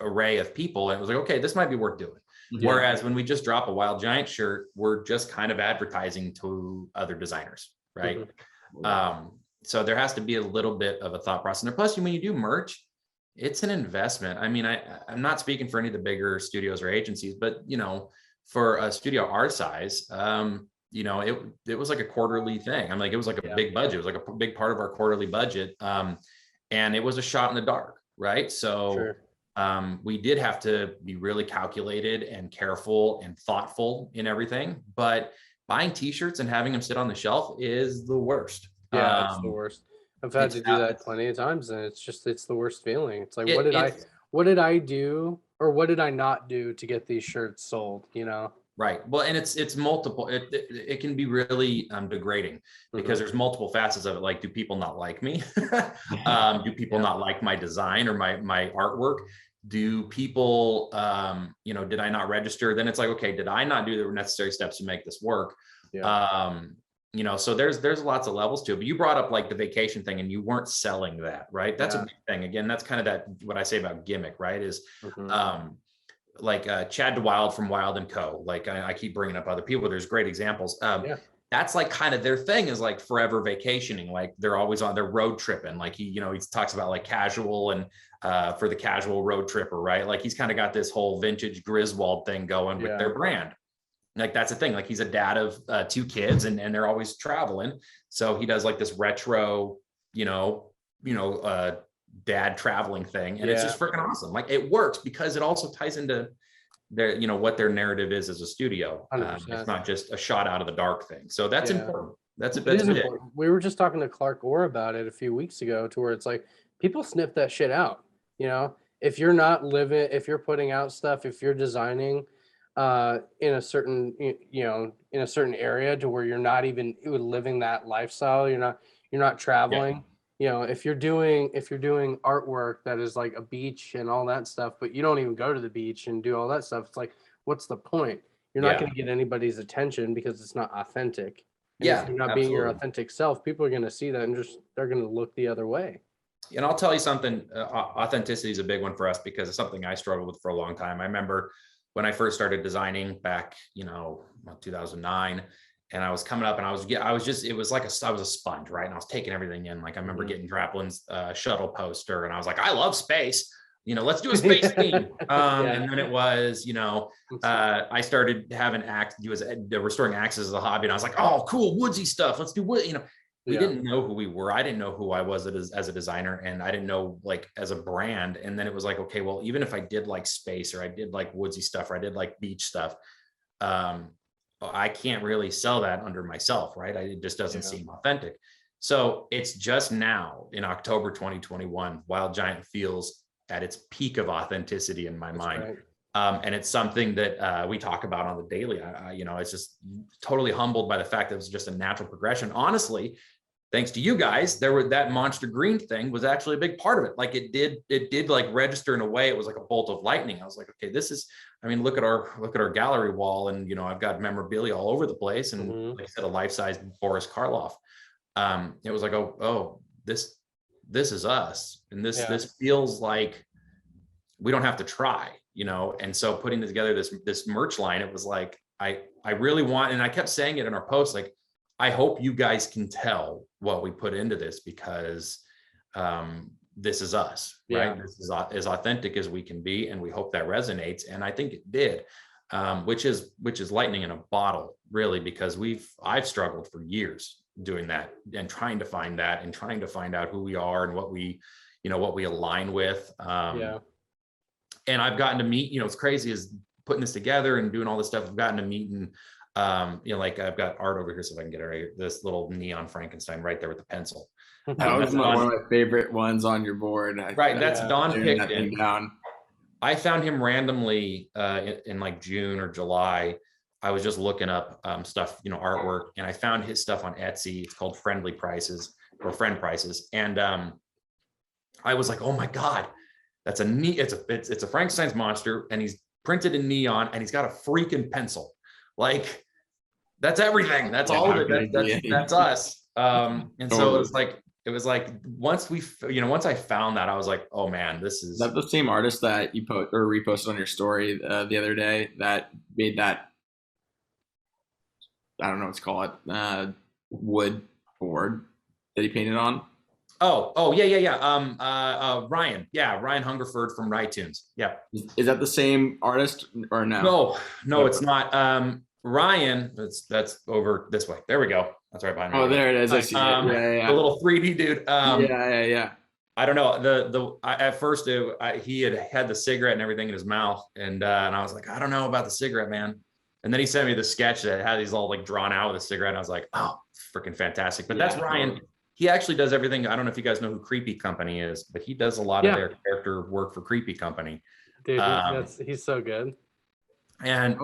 array of people, and it was like, okay, this might be worth doing. Yeah. Whereas when we just drop a Wild Giant shirt, we're just kind of advertising to other designers, right? So there has to be a little bit of a thought process. And plus, when you do merch, it's an investment. I mean, I'm not speaking for any of the bigger studios or agencies, but you know, for a studio our size, you know, it was like a quarterly thing. I'm like, it was like a big budget. It was like a big part of our quarterly budget, and it was a shot in the dark, right? So. Sure. We did have to be really calculated and careful and thoughtful in everything, but buying t-shirts and having them sit on the shelf is the worst. Yeah, it's the worst. I've had to do that it's- plenty of times, and it's the worst feeling. It's like, it- it's- what did I do, or what did I not do to get these shirts sold? You know. Right. Well, and it's multiple. It can be really degrading because there's multiple facets of it. Like, do people not like me? Do people not like my design or my artwork? Do people, you know, did I not register? Then it's like, okay, did I not do the necessary steps to make this work? Yeah. You know, so there's lots of levels to it. But you brought up like the vacation thing, and you weren't selling that, right? That's a big thing. Again, that's kind of that what I say about gimmick, right? Is like Chad DeWild from Wild and Co. Like I keep bringing up other people. There's great examples. That's like kind of their thing is like forever vacationing. Like they're always on their road tripping. Like he talks about like casual and for the casual road tripper, right? Like he's kind of got this whole vintage Griswold thing going with their brand. Like that's the thing. Like he's a dad of 2 kids and they're always traveling. So he does like this retro, dad traveling thing, and it's just freaking awesome. Like it works because it also ties into their, what their narrative is as a studio. It's not just a shot out of the dark thing. So that's important. That's big. Important. We were just talking to Clark Orr about it a few weeks ago, to where it's like people sniff that shit out. You know, if you're not living, if you're putting out stuff, if you're designing in a certain, in a certain area to where you're not even living that lifestyle, you're not traveling. If you're doing artwork that is like a beach and all that stuff, but you don't even go to the beach and do all that stuff, it's like, what's the point? You're not going to get anybody's attention because it's not authentic. And if you're not being your authentic self, people are going to see that and they're going to look the other way. And I'll tell you something, authenticity is a big one for us because it's something I struggled with for a long time. I remember when I first started designing back, 2009, and I was coming up, and I was just, it was like I was a sponge, right? And I was taking everything in. Like I remember getting Draplin's shuttle poster, and I was like, I love space. Let's do a space theme. And then it was, I started having restoring axes as a hobby, and I was like, oh, cool, woodsy stuff. Let's do wood. We didn't know who we were. I didn't know who I was as a designer, and I didn't know like as a brand. And then it was like, okay, well, even if I did like space, or I did like woodsy stuff, or I did like beach stuff, I can't really sell that under myself, right? It just doesn't seem authentic. So it's just now in October 2021, Wild Giant feels at its peak of authenticity in my mind. Right. And it's something that we talk about on the daily. It's just totally humbled by the fact that it was just a natural progression. Honestly, thanks to you guys, that monster green thing was actually a big part of it. Like it did like register in a way. It was like a bolt of lightning. I was like, okay, look at our gallery wall, and I've got memorabilia all over the place, and like I said, a life-size Boris Karloff. It was like, oh, this is us, and this feels like we don't have to try, and so putting together this merch line, it was like I really want, and I kept saying it in our post, like, I hope you guys can tell what we put into this, because this is us, right? This is as authentic as we can be, and we hope that resonates. And I think it did, which is lightning in a bottle, really, because I've struggled for years doing that and trying to find that, and trying to find out who we are and what we align with. And I've gotten to meet, it's crazy is putting this together and doing all this stuff. I've gotten to meet, and like I've got art over here, so if I can get it right here, this little neon Frankenstein right there with the pencil. That was one of my favorite ones on your board. Right, that's Don Picton. I found him randomly in like June or July. I was just looking up stuff, artwork, and I found his stuff on Etsy. It's called Friendly Prices, or Friend Prices, and I was like, oh my god, that's a neat. It's a Frankenstein's monster, and he's printed in neon, and he's got a freaking pencil. Like, that's everything. That's all of it. That's us. And so it was like once I found that, I was like, oh man, this is that the same artist that you reposted on your story the other day that made that, I don't know what to call it, wood board that he painted on. Oh yeah. Ryan Hungerford from iTunes. Yeah. Is that the same artist or no? No, it's not. Ryan, that's over this way. There we go. That's right behind me. Oh, there it is. I see it. Yeah. The little 3D dude. Yeah. I don't know. At first he had the cigarette and everything in his mouth, and I was like, I don't know about the cigarette, man. And then he sent me the sketch that had these all like drawn out with a cigarette, and I was like, oh, freaking fantastic. But that's Ryan. He actually does everything. I don't know if you guys know who Creepy Company is, but he does a lot of their character work for Creepy Company. Dude, he's so good. And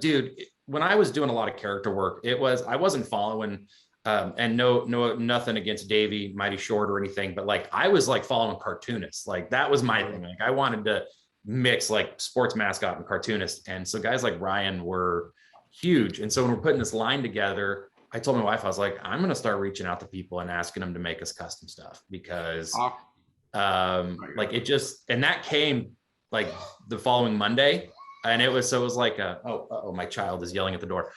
dude, when I was doing a lot of character work, I wasn't following, and nothing against Davey Mighty Short or anything, but like I was like following cartoonists. Like that was my thing. Like I wanted to mix like sports mascot and cartoonist, and so guys like Ryan were huge. And so when we're putting this line together, I told my wife, I was like, I'm going to start reaching out to people and asking them to make us custom stuff, because like it just, and that came like the following Monday, and it was like, my child is yelling at the door.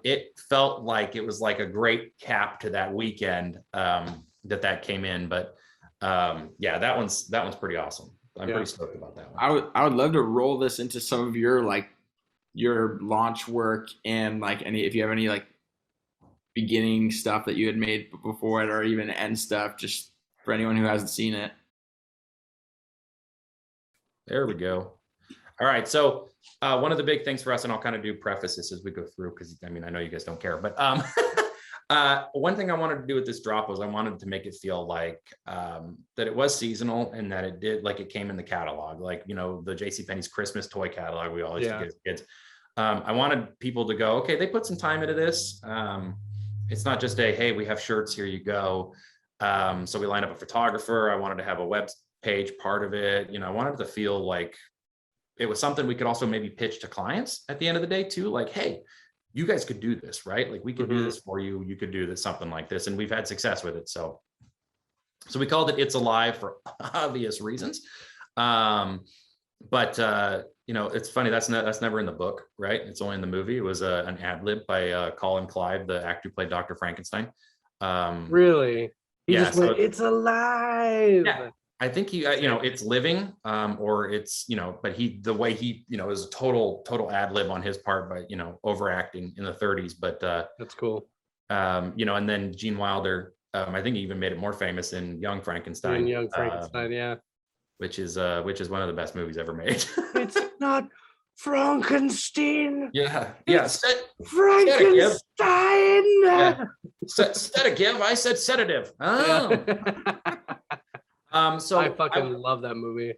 It felt like it was like a great cap to that weekend that came in. But that one's pretty awesome. I'm pretty stoked about that one. I would love to roll this into some of your launch work, and like if you have any like beginning stuff that you had made before it, or even end stuff, just for anyone who hasn't seen it. There we go. All right. So one of the big things for us, and I'll kind of do preface this as we go through, because I know you guys don't care, but one thing I wanted to do with this drop was I wanted to make it feel like that it was seasonal, and that it came in the catalog, like, the JCPenney's Christmas toy catalog we always get as kids. I wanted people to go, okay, they put some time into this. It's not just hey, we have shirts, here you go. So we lined up a photographer. I wanted to have a web page part of it. I wanted it to feel like it was something we could also maybe pitch to clients at the end of the day too. Like, hey, you guys could do this, right? Like we could do this for you. You could do this, something like this. And we've had success with it. So we called it It's Alive for obvious reasons. But it's funny. That's never in the book, right? It's only in the movie. It was an ad lib by Colin Clive, the actor who played Dr. Frankenstein. Really? He Yeah, just went, so it's alive. yeah, I think he, it's living, or it's, but the way he, is a total ad lib on his part by, overacting in the 30s. But, That's cool. and then Gene Wilder, I think he even made it more famous in Young Frankenstein. In Young Frankenstein, yeah. Which is one of the best movies ever made. It's not Frankenstein. Yeah. Frankenstein. Yeah. Sedative. I said sedative. Oh. So I fucking love that movie.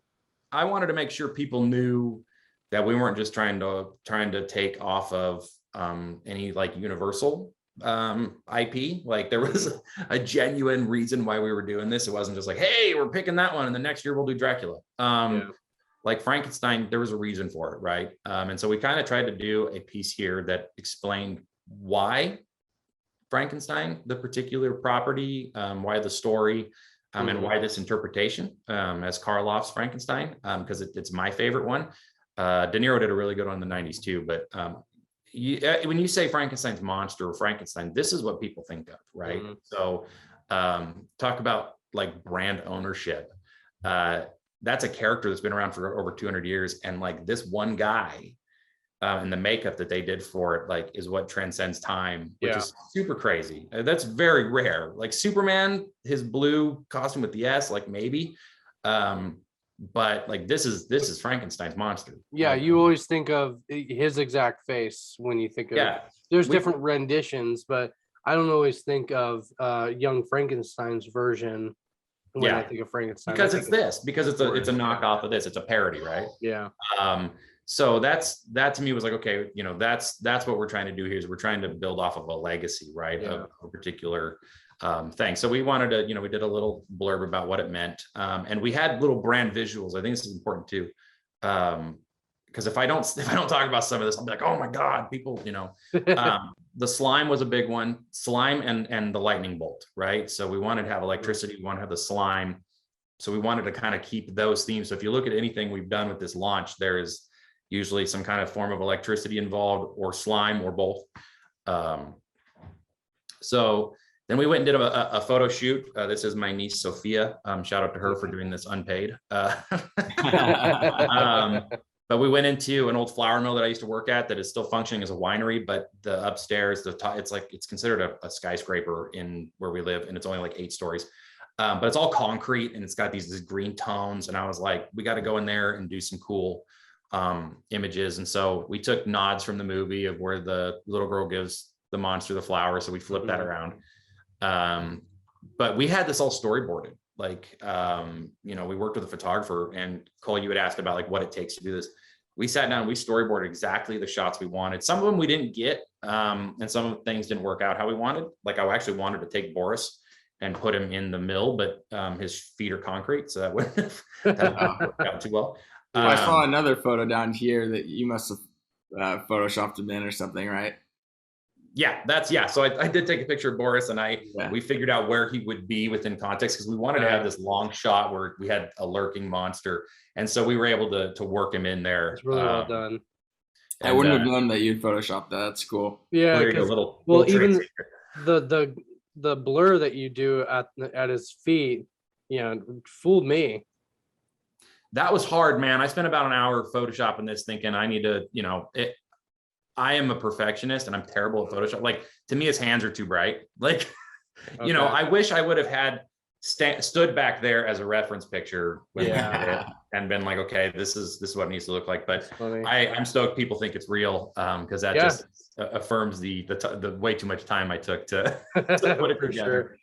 I wanted to make sure people knew that we weren't just trying to take off of any like Universal IP. Like there was a genuine reason why we were doing this. It wasn't just like, hey, we're picking that one and the next year we'll do Dracula. Like Frankenstein, there was a reason for it, right? And so we kind of tried to do a piece here that explained why Frankenstein, the particular property, why the story, and why this interpretation as Karloff's Frankenstein, because it's my favorite one. De Niro did a really good one in the 90s too, but when you say Frankenstein's monster or Frankenstein, this is what people think of, right? So talk about like brand ownership. That's a character that's been around for over 200 years. And like this one guy and the makeup that they did for it, like is what transcends time, which is super crazy. That's very rare. Like Superman, his blue costume with the S, like maybe. But like this is Frankenstein's monster. Yeah, you always think of his exact face when you think of it. There's different renditions, but I don't always think of Young Frankenstein's version when I think of Frankenstein. Because it's a knockoff of this. It's a parody, right? Yeah. So that to me was like, okay, that's what we're trying to do here is we're trying to build off of a legacy, right? Of a particular thing. So we wanted to, we did a little blurb about what it meant. And we had little brand visuals. I think this is important too. Because if I don't talk about some of this, I'll be like, oh my God, people, the slime was a big one. Slime and the lightning bolt, right? So we wanted to have electricity, we want to have the slime. So we wanted to kind of keep those themes. So if you look at anything we've done with this launch, there is usually some kind of form of electricity involved or slime or both. So then we went and did a photo shoot. This is my niece, Sophia. Shout out to her for doing this unpaid. But we went into an old flour mill that I used to work at that is still functioning as a winery, but the upstairs, the top, it's considered a skyscraper in where we live, and it's only like 8 stories. But it's all concrete and it's got these green tones. And I was like, we got to go in there and do some cool images. And so we took nods from the movie of where the little girl gives the monster the flower. So we flipped that around. But we had this all storyboarded. Like, we worked with a photographer, and Cole, you had asked about like what it takes to do this. We sat down, we storyboarded exactly the shots we wanted. Some of them we didn't get, and some of the things didn't work out how we wanted. Like I actually wanted to take Boris and put him in the mill, but his feet are concrete, so that wouldn't work out too well. I saw another photo down here that you must have photoshopped him in or something, right? Yeah, so I did take a picture of Boris, and we figured out where he would be within context, because we wanted to have this long shot where we had a lurking monster, and so we were able to work him in there. It's really well done. I wouldn't have known that you'd photoshopped that. That's cool. Yeah, little even the blur that you do at his feet, fooled me. That was hard, man. I spent about an hour photoshopping this, thinking I need to, I am a perfectionist and I'm terrible at Photoshop. Like, to me, his hands are too bright. Like, I wish I would have had stood back there as a reference picture and been like, okay, this is what it needs to look like. But I'm stoked people think it's real, because that just affirms the way too much time I took to put it together. Sure.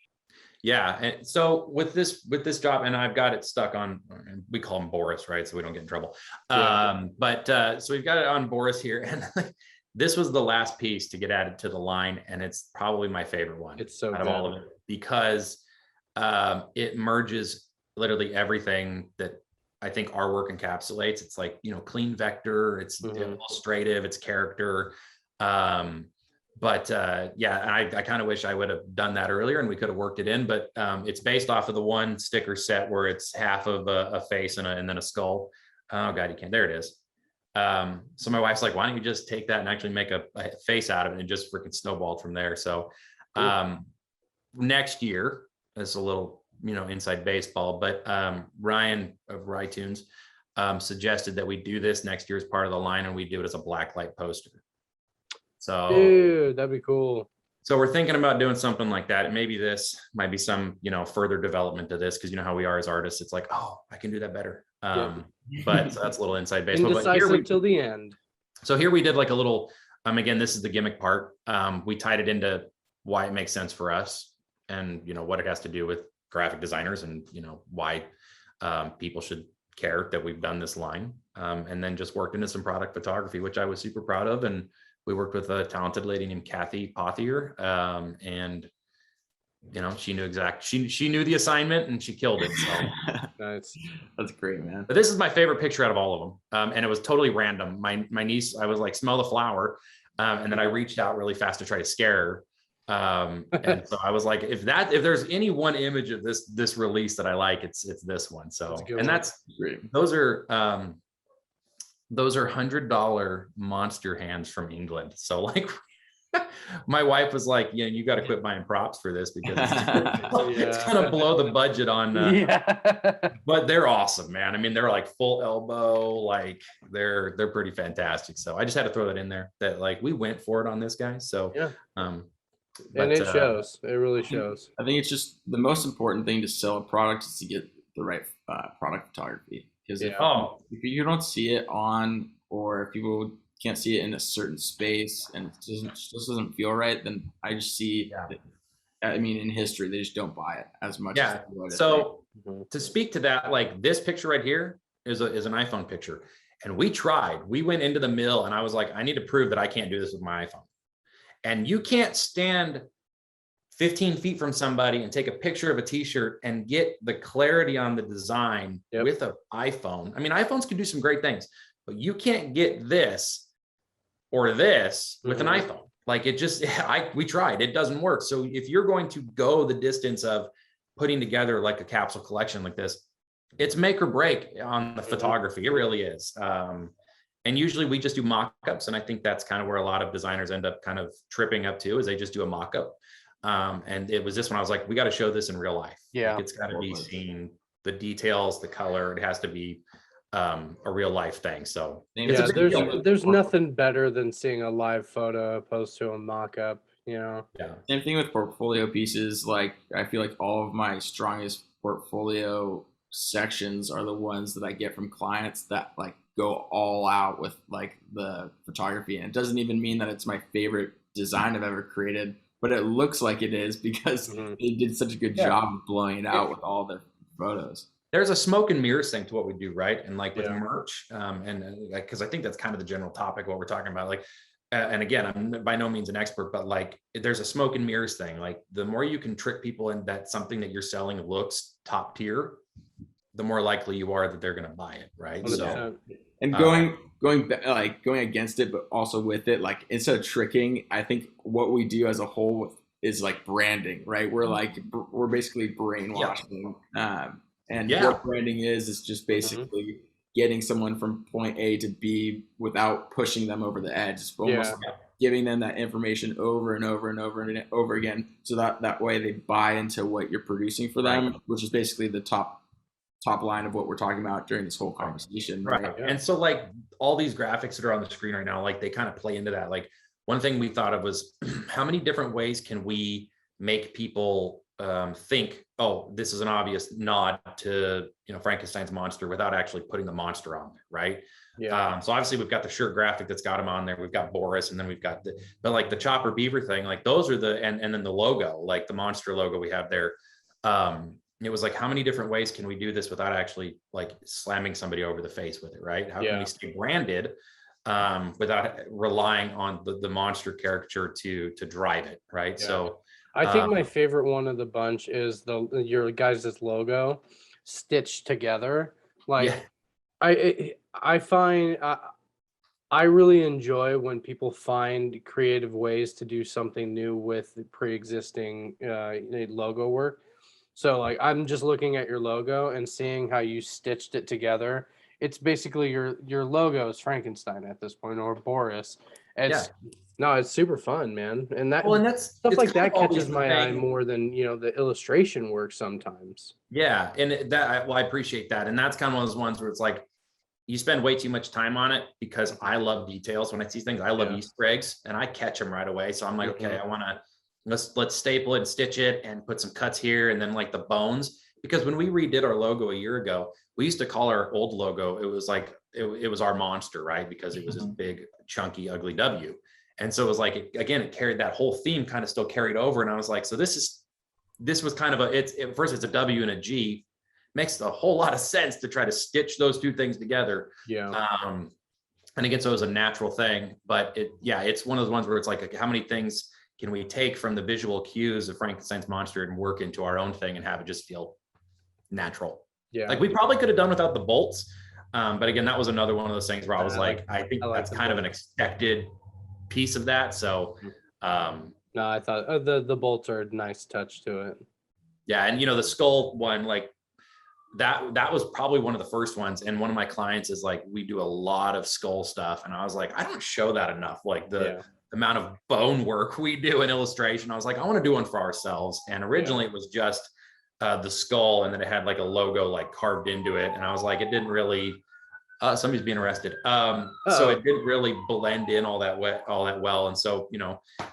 Yeah. And so with this job, and I've got it stuck on, we call him Boris, right? So we don't get in trouble. So we've got it on Boris here, and this was the last piece to get added to the line, and it's probably my favorite one. It's so out of all of it, because it merges literally everything that I think our work encapsulates. It's like, clean vector, it's illustrative, it's character. But I kind of wish I would have done that earlier and we could have worked it in, but it's based off of the one sticker set where it's half of a face and then a skull. Oh God, you can't, there it is. So my wife's like, why don't you just take that and actually make a face out of it, and it just freaking snowballed from there. So next year, it's a little, inside baseball, but Ryan of RyTunes suggested that we do this next year as part of the line, and we do it as a blacklight poster. So Dude, that'd be cool. So we're thinking about doing something like that. And maybe this might be some, further development to this, because you know how we are as artists. It's like, oh, I can do that better. But so that's a little inside baseball. Indecisive till the end. So here we did like a little, again, this is the gimmick part. We tied it into why it makes sense for us, and what it has to do with graphic designers, and why people should care that we've done this line. And then just worked into some product photography, which I was super proud of. And we worked with a talented lady named Kathy Pothier, and she knew she knew the assignment, and she killed it. So Nice. That's great, man. but this is my favorite picture out of all of them, and it was totally random. My niece, I was like, smell the flower, and then I reached out really fast to try to scare her. And so I was like, if there's any one image of this release that I like, it's this one. So, and that's Great. those are $100 monster hands from England. So like, my wife was like, yeah, you got to quit buying props for this, because it's gonna blow the budget on. But they're awesome, man. I mean, they're like full elbow, like they're pretty fantastic. So I just had to throw that in there, that like we went for it on this guy. So and it shows. It really shows. I think it's just the most important thing to sell a product is to get the right product photography. Because if you don't see it on, or if people can't see it in a certain space and it just doesn't feel right, then I just see that, in history, they just don't buy it as much. Yeah. So to speak to that, like this picture right here is an iPhone picture. And we went into the mill, and I was like, I need to prove that I can't do this with my iPhone. And you can't stand 15 feet from somebody and take a picture of a t-shirt and get the clarity on the design with an iPhone. I mean, iPhones can do some great things, but you can't get this or this with an iPhone. Like it just, we tried, it doesn't work. So if you're going to go the distance of putting together like a capsule collection like this, it's make or break on the photography. It really is. And usually we just do mock-ups. And I think that's kind of where a lot of designers end up kind of tripping up too, is they just do a mock-up. And it was this one, I was like, we got to show this in real life. Yeah. Like, it's got to be seen, the details, the color, it has to be a real life thing. So there's nothing better than seeing a live photo opposed to a mock-up, Same thing with portfolio pieces. Like, I feel like all of my strongest portfolio sections are the ones that I get from clients that like go all out with like the photography. And it doesn't even mean that it's my favorite design I've ever created, but it looks like it is, because they did such a good job of blowing it out with all their photos. There's a smoke and mirrors thing to what we do, right? And like with merch, and because I think that's kind of the general topic, what we're talking about. Like, and again, I'm by no means an expert, but like there's a smoke and mirrors thing. Like the more you can trick people in that something that you're selling looks top tier, the more likely you are that they're going to buy it, right? 100%. So, and going against it, but also with it, like instead of tricking, I think what we do as a whole is like branding, right? We're basically brainwashing. And what branding is just basically getting someone from point A to B without pushing them over the edge. It's almost like giving them that information over and over and over and over again, so that way they buy into what you're producing for them, which is basically the top line of what we're talking about during this whole conversation. Right. And so like all these graphics that are on the screen right now, like they kind of play into that. Like one thing we thought of was how many different ways can we make people think, oh, this is an obvious nod to Frankenstein's monster, without actually putting the monster on there, right? So obviously we've got the shirt graphic that's got him on there, we've got Boris, and then we've got but like the chopper beaver thing, like those are and then the logo, like the monster logo we have there. It was like, how many different ways can we do this without actually like slamming somebody over the face with it, right? How can we stay branded without relying on the monster caricature to drive it, right? So I think my favorite one of the bunch is your guys' logo stitched together. Like I find I really enjoy when people find creative ways to do something new with pre-existing logo work. So like I'm just looking at your logo and seeing how you stitched it together it's basically your logo is Frankenstein at this point, or Boris. It's no, it's super fun, man. And that Well, and that's stuff it's like kind of that always catches the my eye thing. more than, the illustration work sometimes. Yeah, and I appreciate that, and that's kind of one of those ones where it's like you spend way too much time on it because I love details. When I see things, I love Easter eggs, and I catch them right away. So I'm like, okay, I want to let's staple it and stitch it and put some cuts here, and then like the bones. Because when we redid our logo a year ago, we used to call our old logo, it was like it was our monster, right? Because it was this big, chunky, ugly W. And so it was like, it carried that whole theme kind of still carried over. And I was like, so this was kind of first it's a W and a G, makes a whole lot of sense to try to stitch those two things together. Yeah. And again, so it was a natural thing, but it's one of those ones where it's like, how many things can we take from the visual cues of Frankenstein's monster and work into our own thing and have it just feel natural? Yeah. Like we probably could have done without the bolts. But again, that was another one of those things where I was like, I think that's kind of an expected piece of that. So no, I thought the bolts are a nice touch to it. Yeah, and the skull one, like that was probably one of the first ones. And one of my clients is like, we do a lot of skull stuff, and I was like, I don't show that enough, like the amount of bone work we do in illustration. I was like, I want to do one for ourselves. And originally it was just the skull, and then it had like a logo like carved into it, and I was like, it didn't really somebody's being arrested. So it didn't really blend in all that well. And so,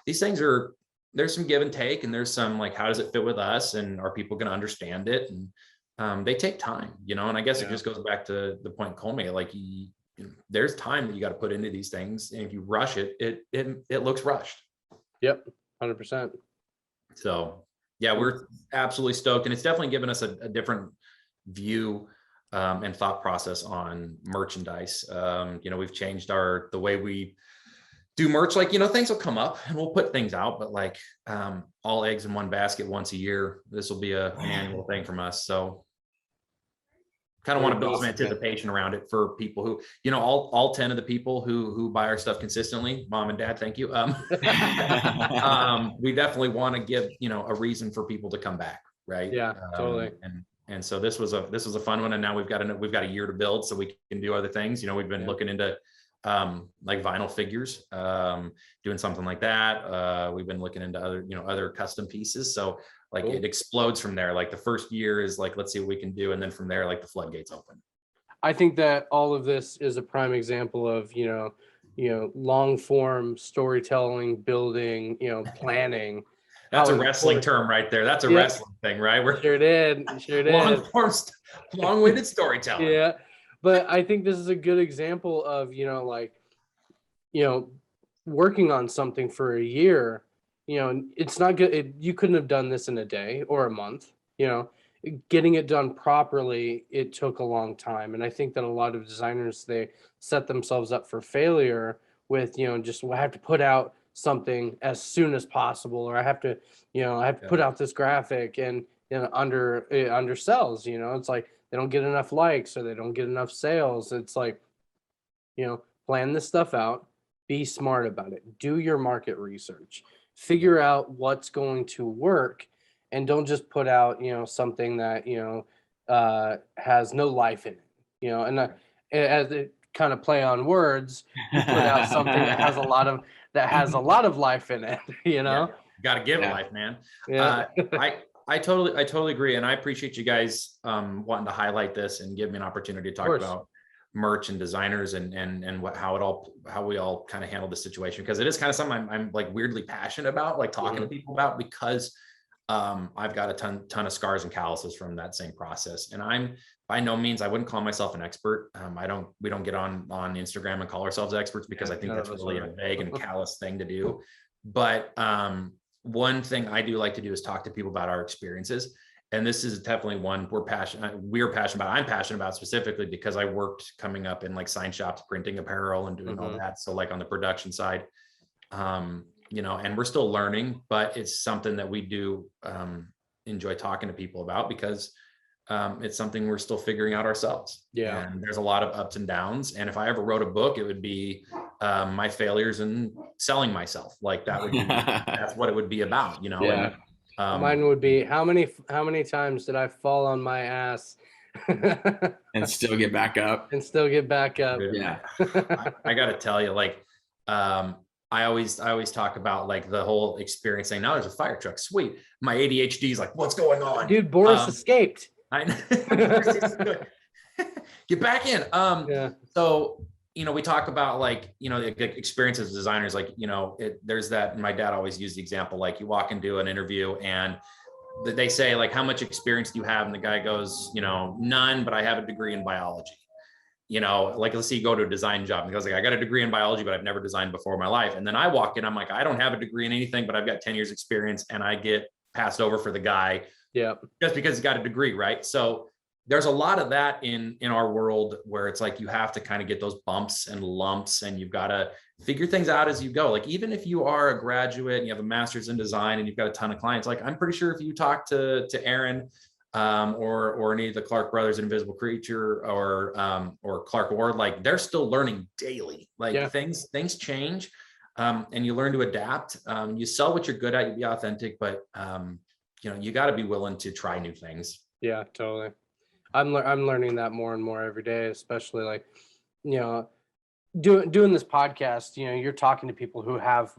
these things there's some give and take, and there's some like, how does it fit with us? And are people going to understand it? And they take time, and I guess it just goes back to the point Cole made, like there's time that you got to put into these things. And if you rush it, it looks rushed. Yep. 100%. So yeah, we're absolutely stoked. And it's definitely given us a different view and thought process on merchandise. We've changed the way we do merch. Like, things will come up and we'll put things out, but like all eggs in one basket once a year, this will be an annual thing from us. So kind of want to build some anticipation around it for people who, all 10 of the people who buy our stuff consistently, mom and dad, thank you. We definitely want to give, a reason for people to come back. Right. Yeah, totally. And so this was a fun one. And now we've got a year to build so we can do other things. We've been looking into like vinyl figures, doing something like that. We've been looking into other custom pieces. So like It explodes from there. Like the first year is like, let's see what we can do. And then from there, like the floodgates open. I think that all of this is a prime example of, long form storytelling, building, planning. That's a wrestling term right there. That's a wrestling thing, right? Sure did. Long-winded storytelling. Yeah. But I think this is a good example of, working on something for a year, it's not good. You couldn't have done this in a day or a month, getting it done properly. It took a long time. And I think that a lot of designers, they set themselves up for failure with, just I have to put out something as soon as possible, or I have to put out this graphic, and it undersells, it's like they don't get enough likes or they don't get enough sales. It's like, plan this stuff out, be smart about it, do your market research, figure out what's going to work, and don't just put out, something that, has no life in it, and as it kind of play on words, you put out something that has a lot of life in it, Got to give it life, man. I totally agree. And I appreciate you guys wanting to highlight this and give me an opportunity to talk about merch and designers and how we all kind of handle the situation, because it is kind of something I'm like weirdly passionate about, like talking to people about, because I've got a ton of scars and calluses from that same process. And I'm by no means, I wouldn't call myself an expert. We don't get on Instagram and call ourselves experts, because I think that's really a vague and callous thing to do. But one thing I do like to do is talk to people about our experiences. And this is definitely one we're passionate about. I'm passionate about specifically because I worked coming up in like sign shops, printing apparel and doing all that. So like on the production side, and we're still learning, but it's something that we do enjoy talking to people about, because it's something we're still figuring out ourselves. Yeah. And there's a lot of ups and downs. And if I ever wrote a book, it would be my failures in selling myself. Like that would be, that's what it would be about, Yeah. And, mine would be how many times did I fall on my ass and still get back up. And still get back up. Yeah. I got to tell you, like, I always talk about like the whole experience saying, now there's a fire truck. Sweet. My ADHD is like, what's going on? Dude, Boris escaped. I get back in. Yeah. So, you know, we talk about like, you know, the experience as designers, like, you know, there's that, my dad always used the example, like you walk into an interview and they say like, how much experience do you have? And the guy goes, you know, none, but I have a degree in biology. You know, like let's say you go to a design job and he goes like, I got a degree in biology, but I've never designed before in my life. And then I walk in, I'm like, I don't have a degree in anything, but I've got 10 years experience, and I get passed over for the guy. Yeah. Just because he's got a degree, right? So there's a lot of that in our world where it's like you have to kind of get those bumps and lumps, and you've got to figure things out as you go. Like even if you are a graduate and you have a master's in design and you've got a ton of clients, like I'm pretty sure if you talk to Aaron or any of the Clark brothers, Invisible Creature, or Clark Ward, like they're still learning daily. Like things change, and you learn to adapt. You sell what you're good at, you be authentic, but you know, you got to be willing to try new things. Yeah, totally. I'm learning that more and more every day, especially like, you know, doing this podcast, you know, you're talking to people who have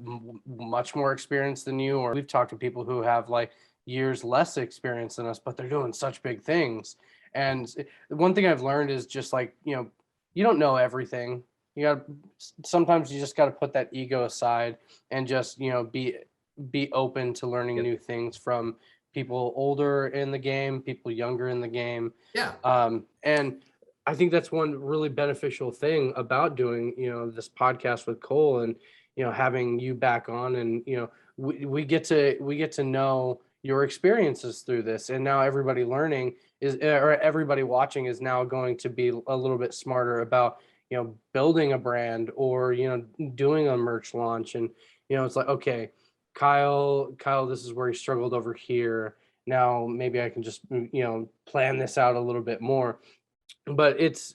much more experience than you, or we've talked to people who have like years less experience than us, but they're doing such big things. And one thing I've learned is just like, you know, you don't know everything. Sometimes you just got to put that ego aside and just, you know, be open to learning new things from people older in the game, people younger in the game. Yeah. And I think that's one really beneficial thing about doing, you know, this podcast with Cole, and, you know, having you back on, and, you know, we get to know your experiences through this. And now everybody learning or everybody watching is now going to be a little bit smarter about, you know, building a brand, or, you know, doing a merch launch. And, you know, it's like, okay, Kyle, this is where he struggled over here. Now maybe I can just, you know, plan this out a little bit more. But it's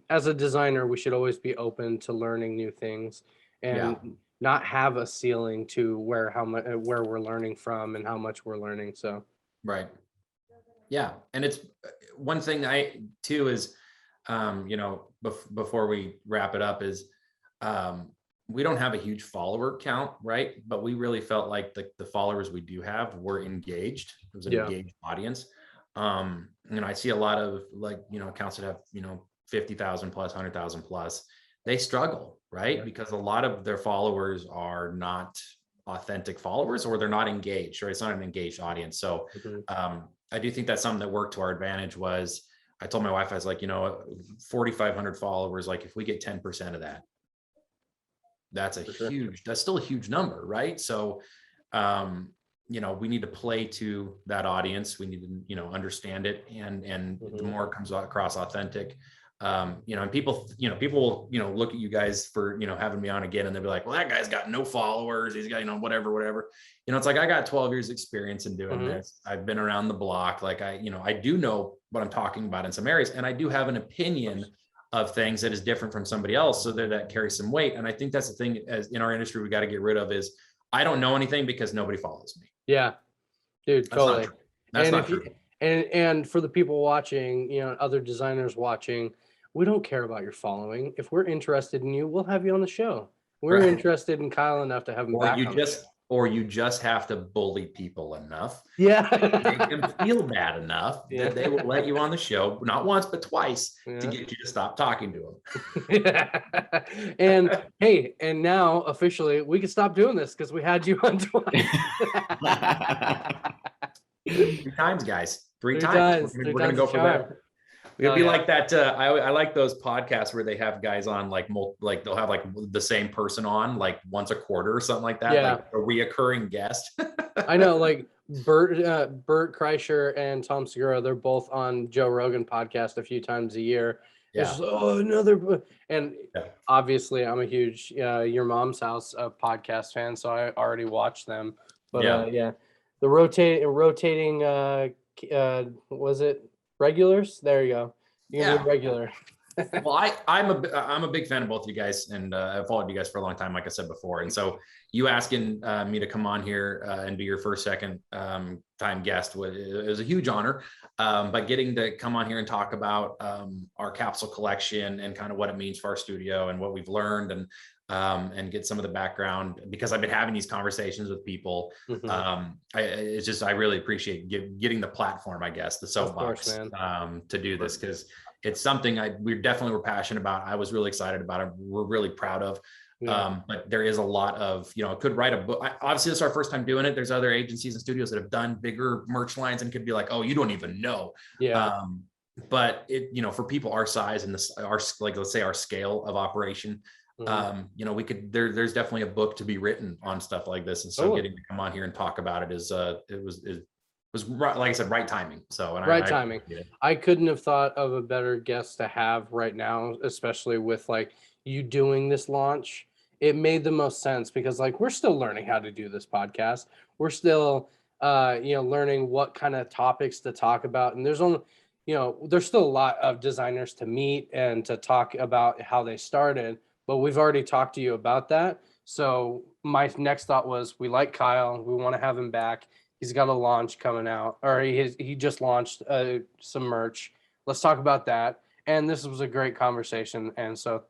as a designer, we should always be open to learning new things, and not have a ceiling to where we're learning from and how much we're learning. So right. Yeah. And it's one thing too is, you know, before we wrap it up is, we don't have a huge follower count, right? But we really felt like the followers we do have were engaged. It was an engaged audience. You know, I see a lot of like, you know, accounts that have, you know, 50,000 plus, 100,000 plus. They struggle, right? Because a lot of their followers are not authentic followers, or they're not engaged, right? It's not an engaged audience. So I do think that's something that worked to our advantage. Was I told my wife, I was like, you know, 4,500 followers, like if we get 10% of that, that's that's still a huge number, right? So, you know, we need to play to that audience. We need to, you know, understand it, and the more it comes across authentic, you know, and people will, you know, look at you guys for, you know, having me on again, and they'll be like, well, that guy's got no followers. He's got, you know, whatever. You know, it's like, I got 12 years experience in doing this. I've been around the block. Like I do know what I'm talking about in some areas, and I do have an opinion of things that is different from somebody else, so that carries some weight. And I think that's the thing, as in our industry, we got to get rid of is, I don't know anything because nobody follows me. Yeah, dude, totally. That's not true. And for the people watching, you know, other designers watching, we don't care about your following. If we're interested in you, we'll have you on the show. We're interested in Kyle enough to have him back on the show. Or you just have to bully people enough. Yeah. Make them feel bad enough that they will let you on the show, not once, but twice, to get you to stop talking to them. And hey, and now officially we can stop doing this because we had you on twice. 3 times, guys. 3 times. We're going to go for that. It'd be like that. I like those podcasts where they have guys on like they'll have like the same person on like once a quarter or something like that. Yeah. Like a reoccurring guest. I know, like Bert Kreischer and Tom Segura, they're both on Joe Rogan podcast a few times a year. Yeah. It's just, another. And obviously I'm a huge Your Mom's House podcast fan, so I already watched them. But the rotating was it regulars? There you go. You're gonna be regular. Well, I'm a big fan of both of you guys, and I've followed you guys for a long time, like I said before. And so you asking me to come on here and be your second time guest was a huge honor. But getting to come on here and talk about our capsule collection and kind of what it means for our studio and what we've learned, and get some of the background, because I've been having these conversations with people. I really appreciate getting the platform, I guess, the soapbox, to do this, because it's something we definitely were passionate about. I was really excited about it. We're really proud of. But there is a lot of, could write a book. Obviously, this is our first time doing it. There's other agencies and studios that have done bigger merch lines and could be like, oh, you don't even know. But it, for people our size and let's say our scale of operation, we could, there's definitely a book to be written on stuff like this. And so getting to come on here and talk about it was right, like I said, right timing. So timing. I couldn't have thought of a better guest to have right now, especially with like you doing this launch. It made the most sense because like we're still learning how to do this podcast. We're still learning what kind of topics to talk about. And there's still a lot of designers to meet and to talk about how they started, but we've already talked to you about that. So my next thought was, we like Kyle. We want to have him back. He's got a launch coming out, or he just launched some merch. Let's talk about that. And this was a great conversation. And so,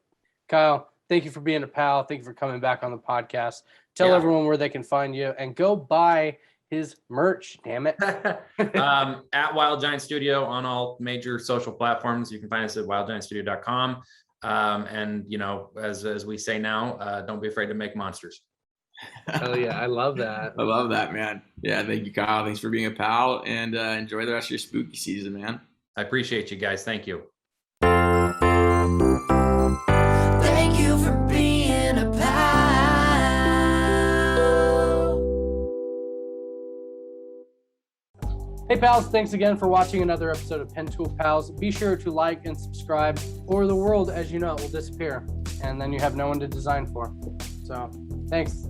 Kyle, thank you for being a pal. Thank you for coming back on the podcast. Tell everyone where they can find you and go buy his merch. Damn it. At Wild Giant Studio on all major social platforms. You can find us at wildgiantstudio.com. And as we say now, don't be afraid to make monsters. Oh yeah, I love that. I love that, man. Yeah, thank you, Kyle. Thanks for being a pal, and enjoy the rest of your spooky season, man. I appreciate you guys. Thank you. Thank you for being a pal. Hey pals, thanks again for watching another episode of Pentool Pals. Be sure to like and subscribe, or the world, as you know, will disappear, and then you have no one to design for. So, thanks.